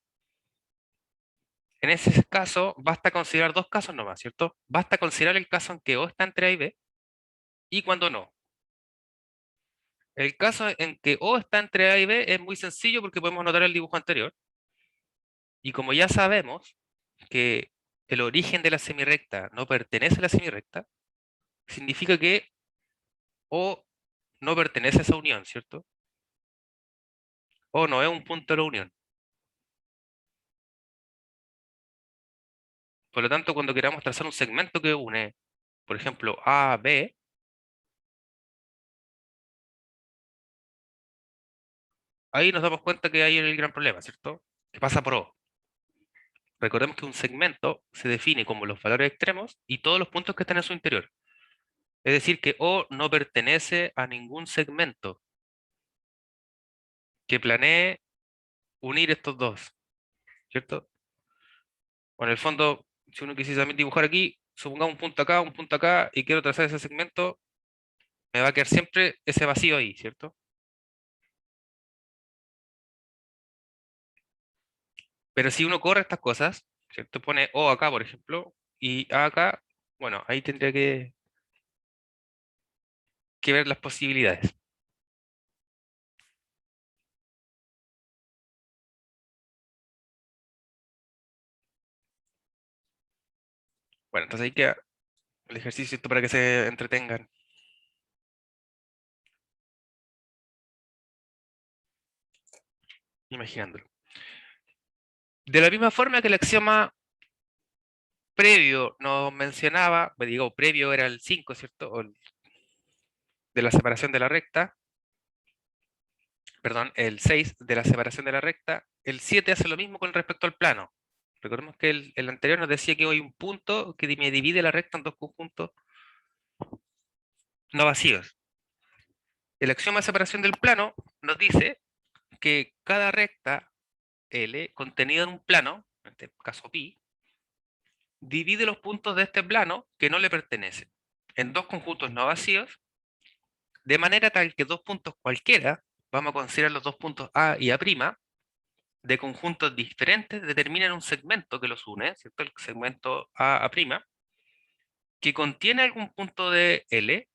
En ese caso, basta considerar dos casos nomás, ¿cierto? Basta considerar el caso en que O está entre A y B y cuando no. El caso en que O está entre A y B es muy sencillo porque podemos notar el dibujo anterior. Y como ya sabemos que el origen de la semirrecta no pertenece a la semirrecta, significa que O no pertenece a esa unión, ¿cierto? O no es un punto de la unión. Por lo tanto, cuando queramos trazar un segmento que une, por ejemplo, A, B, ahí nos damos cuenta que hay el gran problema, ¿cierto? Que pasa por O. Recordemos que un segmento se define como los valores extremos y todos los puntos que están en su interior. Es decir, que O no pertenece a ningún segmento que planee unir estos dos, ¿cierto? O en el fondo, si uno quisiese también dibujar aquí, supongamos un punto acá, y quiero trazar ese segmento, me va a quedar siempre ese vacío ahí, ¿cierto? Pero si uno corre estas cosas, ¿cierto? Pone O acá, por ejemplo, y A acá, bueno, ahí tendría que ver las posibilidades. Bueno, entonces ahí queda el ejercicio esto para que se entretengan imaginándolo. De la misma forma que el axioma previo nos mencionaba, me digo, previo era el 5, ¿cierto? De la separación de la recta, perdón, el 6 de la separación de la recta, el 7 hace lo mismo con respecto al plano. Recordemos que el anterior nos decía que hay un punto que me divide la recta en dos conjuntos no vacíos. El axioma de separación del plano nos dice que cada recta L contenida en un plano, en este caso pi, divide los puntos de este plano que no le pertenecen en dos conjuntos no vacíos, de manera tal que dos puntos cualquiera, vamos a considerar los dos puntos A y A', de conjuntos diferentes determinan un segmento que los une, ¿cierto? El segmento A', que contiene algún punto de L,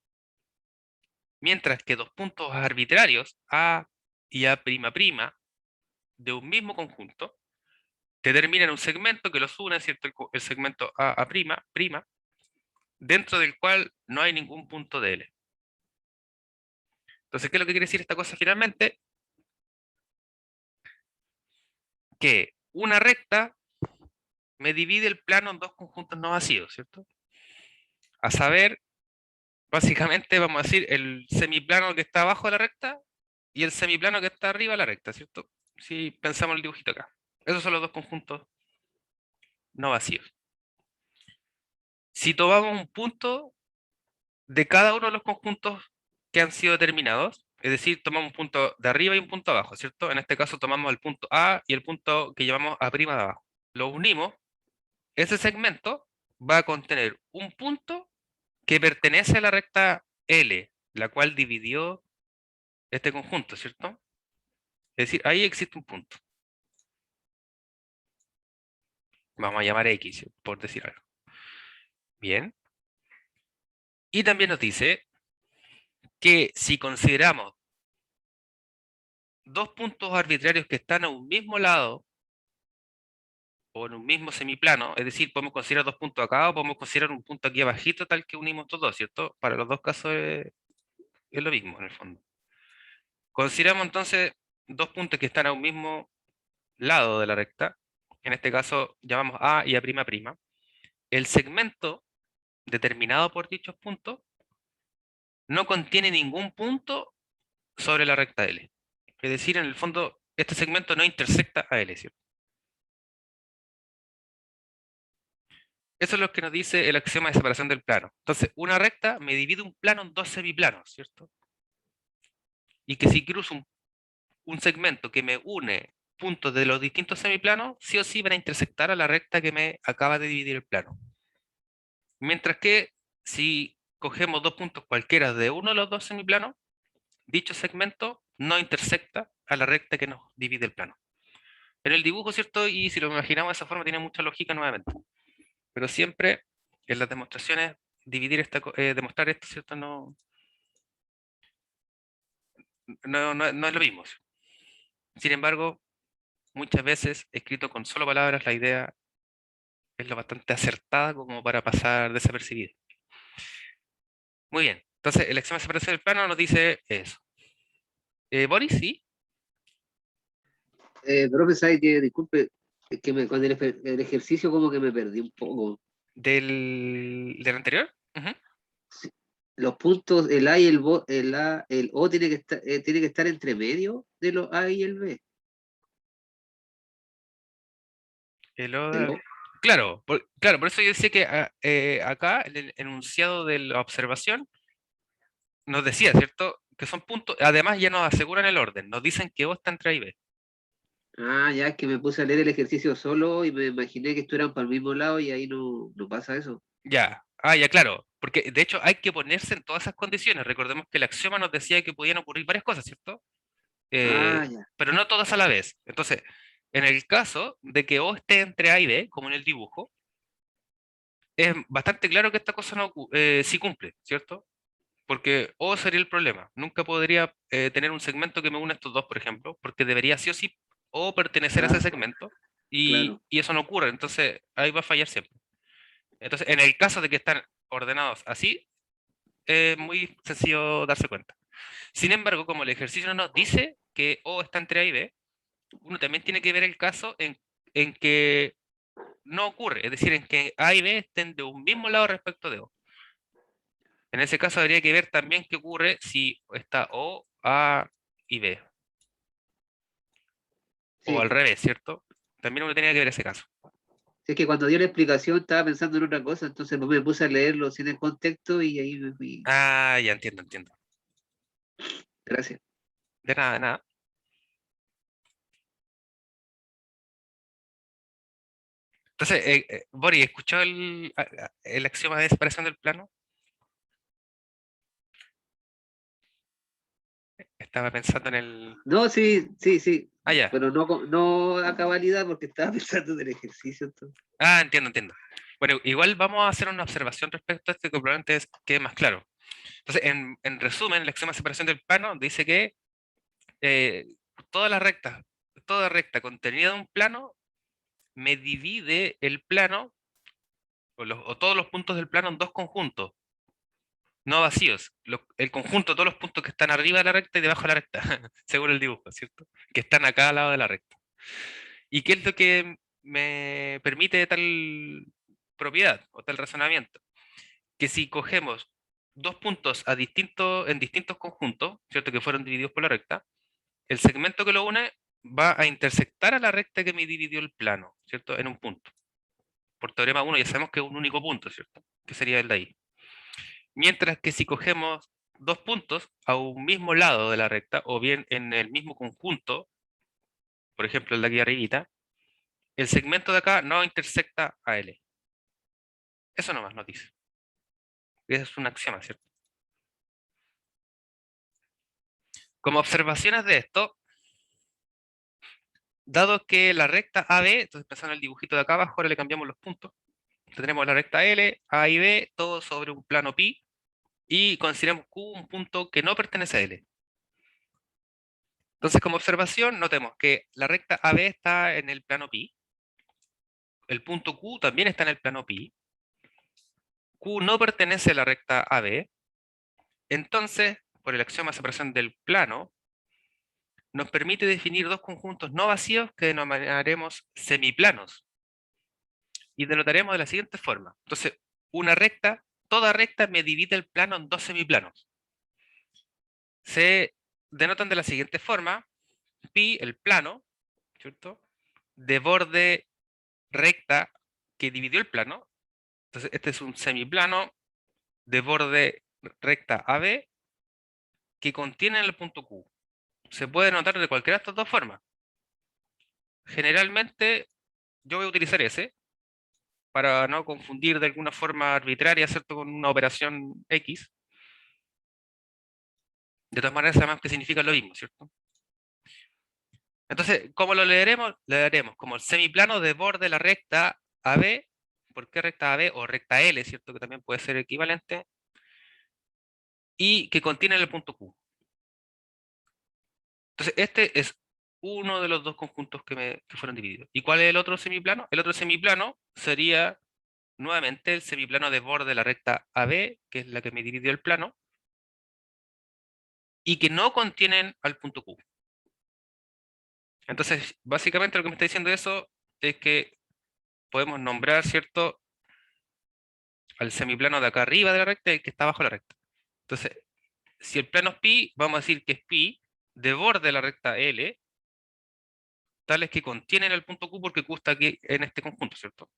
mientras que dos puntos arbitrarios, A y A', de un mismo conjunto, determinan un segmento que los une, ¿cierto? El segmento A', dentro del cual no hay ningún punto de L. Entonces, ¿qué es lo que quiere decir esta cosa finalmente? Que una recta me divide el plano en dos conjuntos no vacíos, ¿cierto? A saber, básicamente vamos a decir el semiplano que está abajo de la recta y el semiplano que está arriba de la recta, ¿cierto? Si pensamos el dibujito acá. Esos son los dos conjuntos no vacíos. Si tomamos un punto de cada uno de los conjuntos que han sido determinados, es decir, tomamos un punto de arriba y un punto abajo, ¿cierto? En este caso tomamos el punto A y el punto que llamamos A' de abajo. Lo unimos, ese segmento va a contener un punto que pertenece a la recta L, la cual dividió este conjunto, ¿cierto? Es decir, ahí existe un punto. Vamos a llamar X, por decir algo. Bien. Y también nos dice que si consideramos dos puntos arbitrarios que están a un mismo lado o en un mismo semiplano, es decir, podemos considerar dos puntos acá o podemos considerar un punto aquí abajito tal que unimos estos dos, ¿cierto? Para los dos casos es lo mismo en el fondo. Consideramos entonces dos puntos que están a un mismo lado de la recta, en este caso llamamos A y A'. El segmento determinado por dichos puntos no contiene ningún punto sobre la recta L. Es decir, en el fondo, este segmento no intersecta a L, ¿cierto? Eso es lo que nos dice el axioma de separación del plano. Entonces, una recta me divide un plano en dos semiplanos, ¿cierto? Y que si cruzo un segmento que me une puntos de los distintos semiplanos, sí o sí van a intersectar a la recta que me acaba de dividir el plano. Mientras que si cogemos dos puntos cualquiera de uno de los dos semiplanos, dicho segmento no intersecta a la recta que nos divide el plano. En el dibujo, ¿cierto? Y si lo imaginamos de esa forma, tiene mucha lógica nuevamente. Pero siempre en las demostraciones, demostrar esto, ¿cierto? No es lo mismo. Sin embargo, muchas veces, escrito con solo palabras, la idea es lo bastante acertada como para pasar desapercibida. Muy bien. Entonces, el examen de separación del plano nos dice eso. Boris, sí, Profe, sabe que, disculpe, es que con el ejercicio como que me perdí un poco. del anterior. Ujú. Sí, los puntos, el A y el O tiene que estar entre medio de los A y el B. El Del Oda- O. claro, por eso yo decía que acá, en el enunciado de la observación, nos decía, ¿cierto? Que son puntos, además ya nos aseguran el orden, nos dicen que O está entre A y B. Ah, ya es que me puse a leer el ejercicio solo y me imaginé que estuvieran para el mismo lado y ahí no pasa eso. Ya, ya, claro, porque de hecho hay que ponerse en todas esas condiciones. Recordemos que el axioma nos decía que podían ocurrir varias cosas, ¿cierto? Ah, Eh, ya. pero no todas a la vez. Entonces, en el caso de que O esté entre A y B, como en el dibujo, es bastante claro que esta cosa no, sí cumple, ¿cierto? Porque O sería el problema. Nunca podría tener un segmento que me una estos dos, por ejemplo, porque debería sí o sí O pertenecer a ese Ah, segmento claro. y eso no ocurre. Entonces, ahí va a fallar siempre. Entonces, en el caso de que están ordenados así, es muy sencillo darse cuenta. Sin embargo, como el ejercicio no nos dice que O está entre A y B, uno también tiene que ver el caso en que no ocurre, es decir, en que A y B estén de un mismo lado respecto de O. En ese caso habría que ver también qué ocurre si está O, A y B, o al Sí. revés, ¿cierto? También uno tenía que ver ese caso. Sí, es que cuando dio la explicación estaba pensando en otra cosa, entonces me puse a leerlo sin el contexto y ahí me fui. Ah, ya entiendo, entiendo. Gracias. De nada, de nada. Entonces, Boris, ¿escuchó el axioma de separación del plano? Estaba pensando en el... No, sí, sí, sí. Ah, ya. Pero no a cabalidad porque estaba pensando en el ejercicio. Entonces. Ah, entiendo, entiendo. Bueno, igual vamos a hacer una observación respecto a esto que probablemente quede más claro. Entonces, en resumen, el axioma de separación del plano dice que eh, todas las rectas, toda recta contenida en un plano me divide el plano o todos los puntos del plano en dos conjuntos, no vacíos. El conjunto de todos los puntos que están arriba de la recta y debajo de la recta, según el dibujo, ¿cierto? Que están a cada lado de la recta. ¿Y qué es lo que me permite tal propiedad o tal razonamiento? Que si cogemos dos puntos en distintos conjuntos, ¿cierto? Que fueron divididos por la recta, el segmento que lo une va a intersectar a la recta que me dividió el plano, ¿cierto? En un punto. Por teorema 1 ya sabemos que es un único punto, ¿cierto? Que sería el de ahí. Mientras que si cogemos dos puntos a un mismo lado de la recta, o bien en el mismo conjunto, por ejemplo el de aquí arribita, el segmento de acá no intersecta a L. Eso nomás nos dice. Eso es un axioma, ¿cierto? Como observaciones de esto, dado que la recta AB, entonces pensando en el dibujito de acá abajo, ahora le cambiamos los puntos. Tenemos la recta L, A y B, todo sobre un plano pi, y consideramos Q un punto que no pertenece a L. Entonces, como observación, notemos que la recta AB está en el plano pi, el punto Q también está en el plano pi, Q no pertenece a la recta AB, entonces, por el axioma de separación del plano, nos permite definir dos conjuntos no vacíos que denominaremos semiplanos, y denotaremos de la siguiente forma. Entonces, una recta, toda recta me divide el plano en dos semiplanos. Se denotan de la siguiente forma: pi, el plano, ¿cierto? De borde recta que dividió el plano. Entonces, este es un semiplano de borde recta AB que contiene el punto Q. Se puede notar de cualquiera de estas dos formas. Generalmente, yo voy a utilizar ese para no confundir de alguna forma arbitraria, ¿cierto? Con una operación X. De todas maneras sabemos que significan lo mismo, ¿cierto? Entonces, ¿cómo lo leeremos? Lo leeremos como el semiplano de borde de la recta AB. ¿Por qué recta AB? O recta L, ¿cierto? Que también puede ser equivalente. Y que contiene el punto Q. Entonces, este es uno de los dos conjuntos que fueron divididos. ¿Y cuál es el otro semiplano? El otro semiplano sería nuevamente el semiplano de borde de la recta AB, que es la que me dividió el plano, y que no contienen al punto Q. Entonces, básicamente lo que me está diciendo eso es que podemos nombrar, ¿cierto?, al semiplano de acá arriba de la recta y el que está abajo de la recta. Entonces, si el plano es pi, vamos a decir que es pi de borde de la recta L, tales que contienen el punto Q porque Q está aquí en este conjunto, ¿cierto?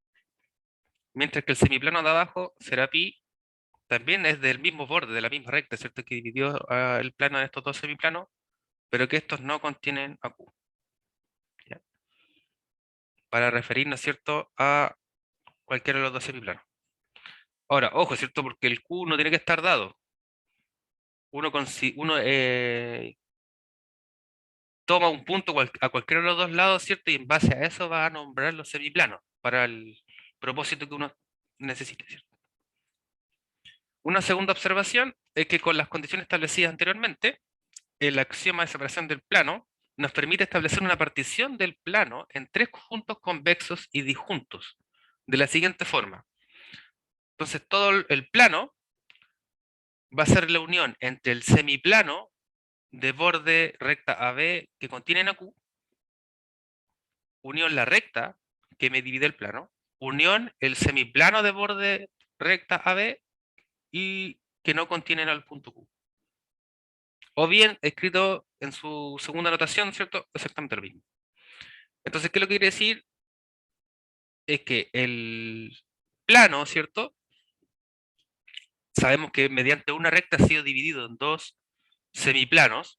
Mientras que el semiplano de abajo será pi, también es del mismo borde, de la misma recta, ¿cierto? Que dividió el plano de estos dos semiplanos, pero que estos no contienen a Q. ¿Ya? Para referirnos, ¿cierto?, a cualquiera de los dos semiplanos. Ahora, ojo, ¿cierto? Porque el Q no tiene que estar dado. Uno toma un punto a cualquiera de los dos lados, ¿cierto? Y en base a eso va a nombrar los semiplanos para el propósito que uno necesite, ¿cierto? Una segunda observación es que con las condiciones establecidas anteriormente, el axioma de separación del plano nos permite establecer una partición del plano en tres conjuntos convexos y disjuntos, de la siguiente forma. Entonces, todo el plano va a ser la unión entre el semiplano de borde recta AB que contiene a Q, unión la recta que me divide el plano, unión el semiplano de borde recta AB y que no contienen al punto Q. O bien escrito en su segunda notación, ¿cierto? Exactamente lo mismo. Entonces, ¿qué es lo que quiere decir? Es que el plano, ¿cierto? Sabemos que mediante una recta ha sido dividido en dos semiplanos.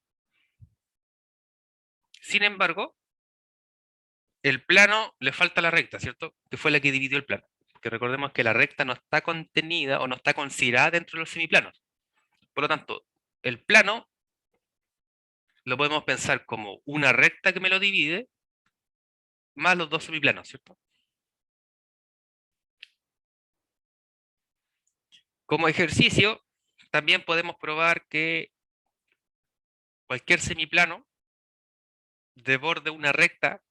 Sin embargo, el plano le falta la recta, ¿cierto? Que fue la que dividió el plano. Porque recordemos que la recta no está contenida o no está considerada dentro de los semiplanos. Por lo tanto, el plano lo podemos pensar como una recta que me lo divide más los dos semiplanos, ¿cierto? Como ejercicio, también podemos probar que cualquier semiplano de borde una recta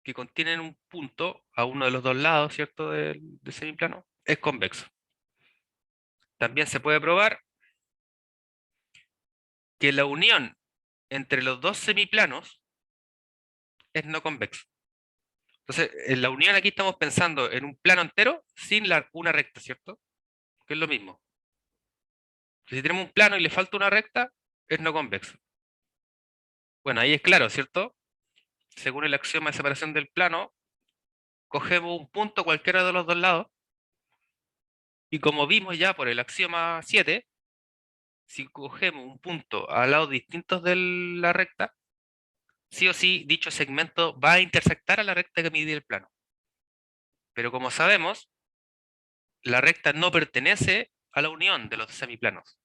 que contienen un punto a uno de los dos lados, ¿cierto?, del semiplano, es convexo. También se puede probar que la unión entre los dos semiplanos es no convexo. Entonces, en la unión aquí estamos pensando en un plano entero sin una recta, ¿cierto? Que es lo mismo. Si tenemos un plano y le falta una recta, es no convexo. Bueno, ahí es claro, ¿cierto? Según el axioma de separación del plano, cogemos un punto cualquiera de los dos lados, y como vimos ya por el axioma 7, si cogemos un punto a lados distintos de la recta, sí o sí dicho segmento va a intersectar a la recta que mide el plano. Pero como sabemos, la recta no pertenece a la unión de los semiplanos,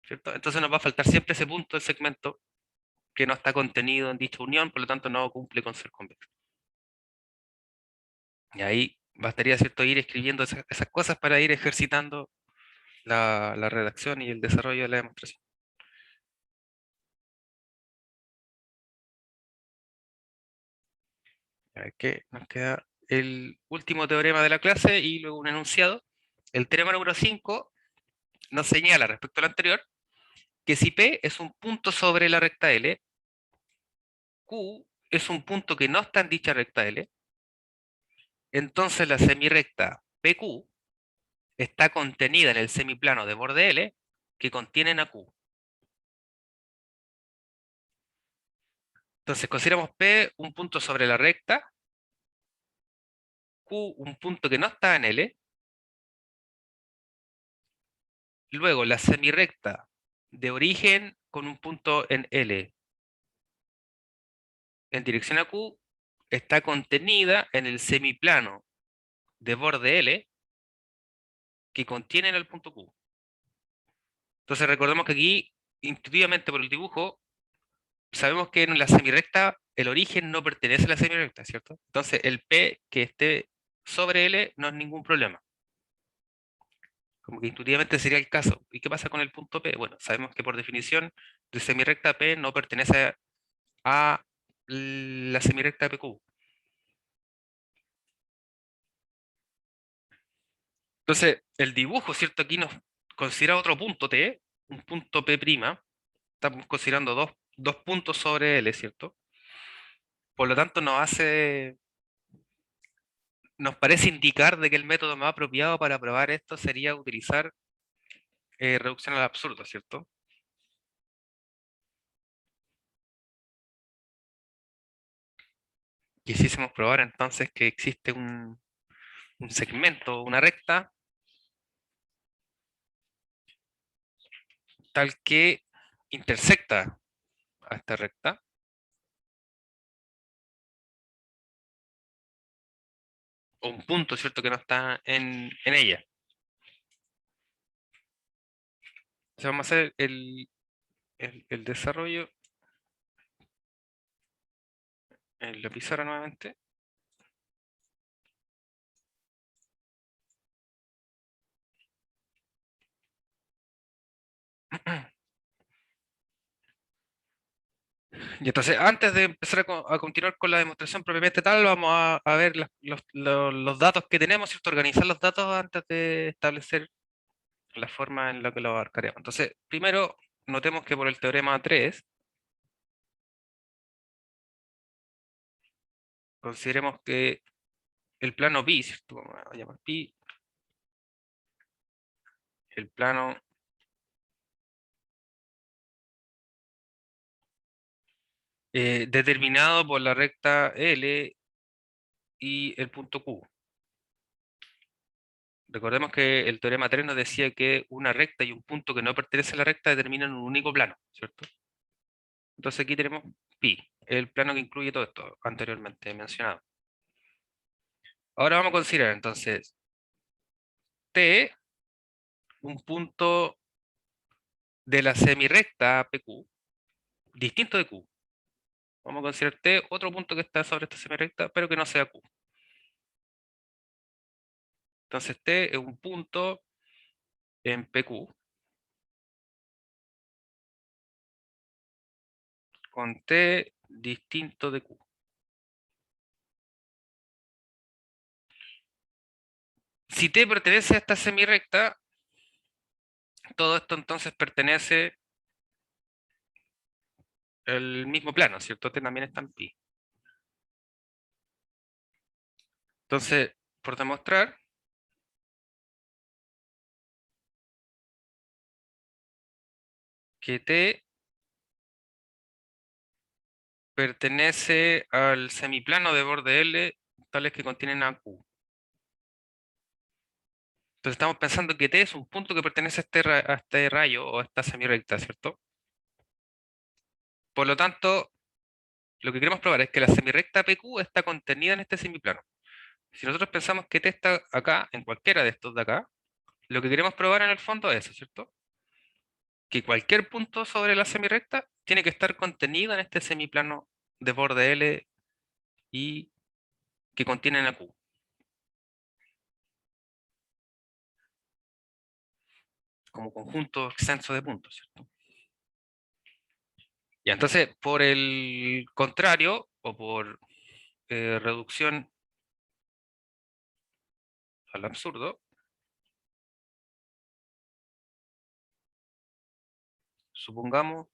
¿cierto? Entonces nos va a faltar siempre ese punto del segmento que no está contenido en dicha unión, por lo tanto no cumple con ser convexo. Y ahí bastaría, ¿cierto?, ir escribiendo esas cosas para ir ejercitando la redacción y el desarrollo de la demostración. A ver, ¿qué nos queda? El último teorema de la clase y luego un enunciado. El teorema número 5 nos señala respecto al anterior que si P es un punto sobre la recta L, Q es un punto que no está en dicha recta L, entonces la semirrecta PQ está contenida en el semiplano de borde L que contienen a Q. Entonces consideramos P un punto sobre la recta, Q un punto que no está en L, luego la semirrecta de origen con un punto en L en dirección a Q está contenida en el semiplano de borde L que contienen el punto Q. Entonces recordemos que aquí intuitivamente por el dibujo, sabemos que en la semirrecta el origen no pertenece a la semirrecta, ¿cierto? Entonces el P que esté sobre L no es ningún problema. Como que intuitivamente sería el caso. ¿Y qué pasa con el punto P? Bueno, sabemos que por definición de semirrecta P no pertenece a la semirrecta PQ. Entonces, el dibujo, ¿cierto? Aquí nos considera otro punto T, un punto P'. Estamos considerando dos puntos sobre L, ¿cierto? Por lo tanto, nos parece indicar de que el método más apropiado para probar esto sería utilizar reducción al absurdo, ¿cierto? Quisiésemos probar entonces que existe un segmento, una recta, tal que intersecta a esta recta, o un punto, ¿cierto?, que no está en ella. Entonces vamos a hacer el desarrollo en la pizarra nuevamente. Y entonces, antes de empezar a continuar con la demostración propiamente tal, vamos a ver los datos que tenemos, ¿cierto? Organizar los datos antes de establecer la forma en la que lo abarcaremos. Entonces, primero, notemos que por el teorema 3, consideremos que el plano pi, ¿cierto? Vamos a llamar pi, el plano determinado por la recta L y el punto Q. Recordemos que el teorema 3 nos decía que una recta y un punto que no pertenece a la recta determinan un único plano, ¿cierto? Entonces aquí tenemos pi, el plano que incluye todo esto anteriormente mencionado. Ahora vamos a considerar entonces T, un punto de la semirrecta PQ, distinto de Q. Vamos a considerar T otro punto que está sobre esta semirrecta, pero que no sea Q. Entonces T es un punto en PQ con T distinto de Q. Si T pertenece a esta semirrecta, todo esto entonces pertenece al mismo plano, ¿cierto? T también está en pi. Entonces, por demostrar que T pertenece al semiplano de borde L, tales que contienen a Q. Entonces estamos pensando que T es un punto que pertenece a este rayo o a esta semirrecta, ¿cierto? Por lo tanto, lo que queremos probar es que la semirrecta PQ está contenida en este semiplano. Si nosotros pensamos que T está acá, en cualquiera de estos de acá, lo que queremos probar en el fondo es eso, ¿cierto? Que cualquier punto sobre la semirrecta tiene que estar contenido en este semiplano de borde L y que contienen a Q, como conjunto extenso de puntos, ¿cierto? Y entonces, por el contrario, o por reducción al absurdo, supongamos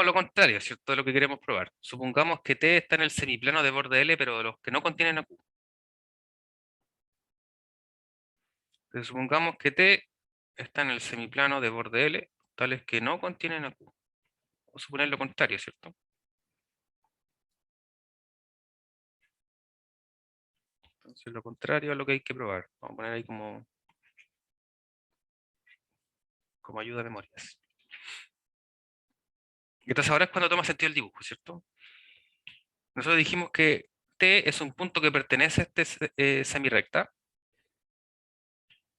lo contrario, ¿cierto? De lo que queremos probar. Supongamos que T está en el semiplano de borde L, pero de los que no contienen a Q. Entonces, supongamos que T está en el semiplano de borde L, tales que no contienen a Q. O suponer lo contrario, ¿cierto? Entonces, lo contrario a lo que hay que probar. Vamos a poner ahí como ayuda a memorias. Entonces, ahora es cuando toma sentido el dibujo, ¿cierto? Nosotros dijimos que T es un punto que pertenece a esta semirrecta.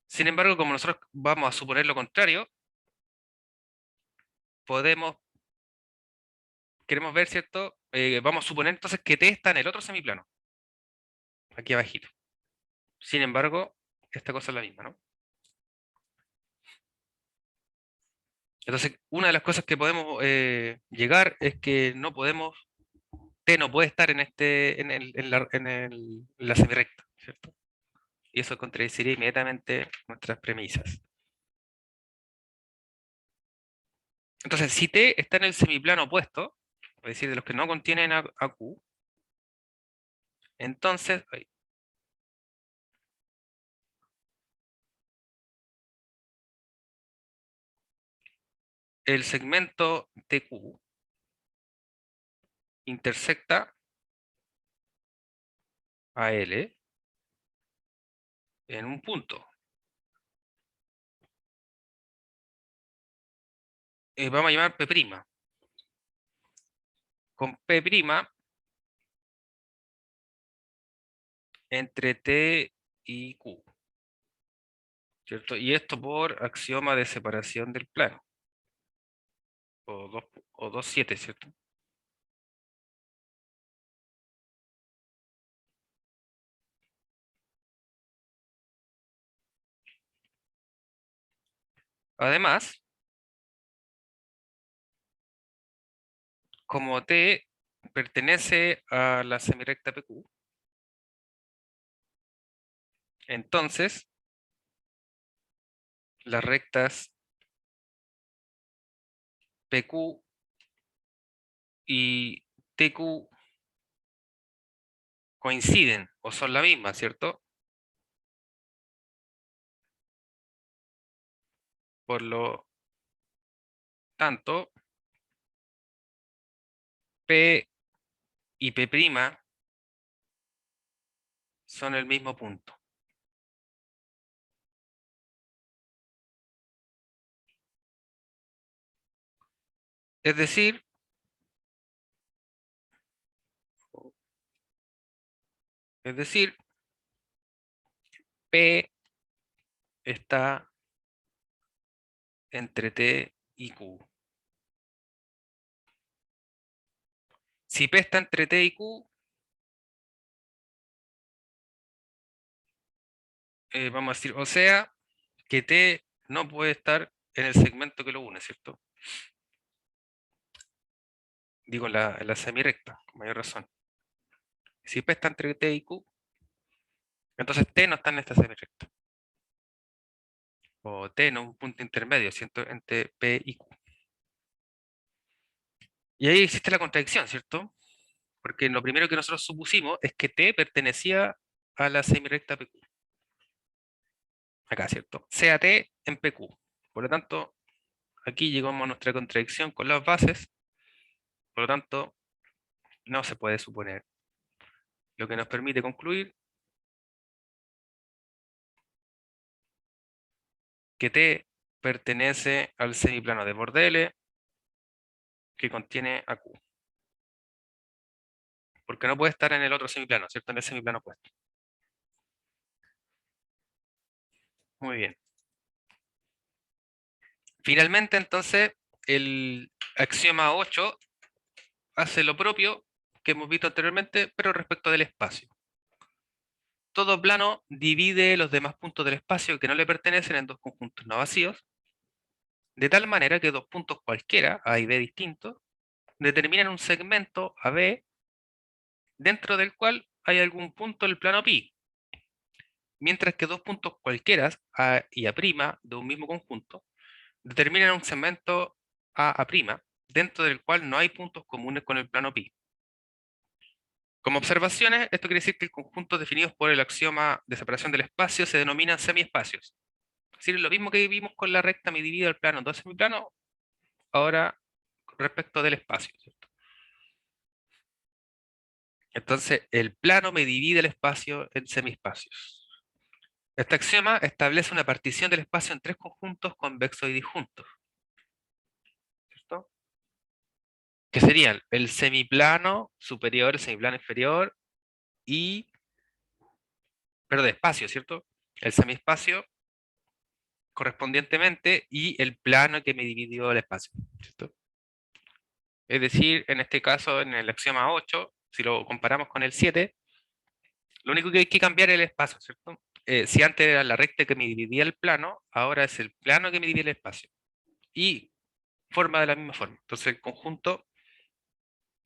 Sin embargo, como nosotros vamos a suponer lo contrario, queremos ver, ¿cierto? Vamos a suponer entonces que T está en el otro semiplano, aquí abajito. Sin embargo, esta cosa es la misma, ¿no? Entonces, una de las cosas que podemos llegar es que no podemos, T no puede estar en la semirrecta, ¿cierto? Y eso contradeciría inmediatamente nuestras premisas. Entonces, si T está en el semiplano opuesto, es decir, de los que no contienen a Q, entonces, el segmento TQ intersecta a L en un punto. Vamos a llamar P'. Con P' entre T y Q, ¿cierto? Y esto por axioma de separación del plano, o 2,7, ¿cierto? Además, como T pertenece a la semirecta PQ, entonces las rectas PQ y TQ coinciden o son la misma, ¿cierto? Por lo tanto, P y P' son el mismo punto. Es decir, P está entre T y Q. Si P está entre T y Q, vamos a decir, o sea, que T no puede estar en el segmento que lo une, ¿cierto? Digo, en la semirecta, con mayor razón. Si P está entre T y Q, entonces T no está en esta semirecta. O T no es un punto intermedio, ¿cierto? Entre P y Q. Y ahí existe la contradicción, ¿cierto? Porque lo primero que nosotros supusimos es que T pertenecía a la semirecta PQ. Acá, ¿cierto? Sea T en PQ. Por lo tanto, aquí llegamos a nuestra contradicción con las bases. Por lo tanto, no se puede suponer. Lo que nos permite concluir que T pertenece al semiplano de borde L que contiene a Q. Porque no puede estar en el otro semiplano, ¿cierto? En el semiplano opuesto. Muy bien. Finalmente, entonces, el axioma 8 hace lo propio que hemos visto anteriormente, pero respecto del espacio. Todo plano divide los demás puntos del espacio que no le pertenecen en dos conjuntos no vacíos, de tal manera que dos puntos cualquiera, A y B distintos, determinan un segmento AB dentro del cual hay algún punto del plano pi, mientras que dos puntos cualquiera, A y A' de un mismo conjunto, determinan un segmento AA', dentro del cual no hay puntos comunes con el plano pi. Como observaciones, esto quiere decir que conjuntos definidos por el axioma de separación del espacio se denominan semiespacios. Es decir, lo mismo que vimos con la recta me divide el plano en dos semiplanos, ahora respecto del espacio, ¿cierto? Entonces, el plano me divide el espacio en semiespacios. Este axioma establece una partición del espacio en tres conjuntos convexos y disjuntos, ¿cierto? Que serían el semiplano superior, el semiplano inferior y, perdón, espacio, ¿cierto? El semiespacio correspondientemente y el plano que me dividió el espacio, ¿cierto? Es decir, en este caso, en el axioma 8, si lo comparamos con el 7, lo único que hay que cambiar es el espacio, ¿cierto? Si antes era la recta que me dividía el plano, ahora es el plano que me divide el espacio. Y forma de la misma forma. Entonces el conjunto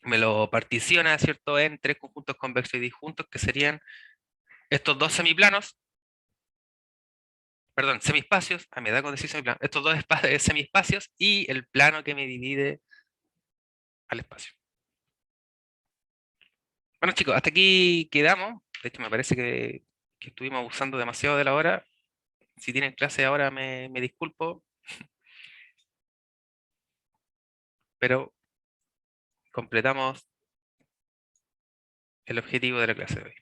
me lo particiona, ¿cierto?, en tres conjuntos convexos y disjuntos, que serían estos dos semiplanos, perdón, semiespacios, me da con decir semiplano, estos dos semiespacios y el plano que me divide al espacio. Bueno, chicos, hasta aquí quedamos. De hecho, me parece que estuvimos abusando demasiado de la hora. Si tienen clase ahora, me disculpo, pero completamos el objetivo de la clase de hoy.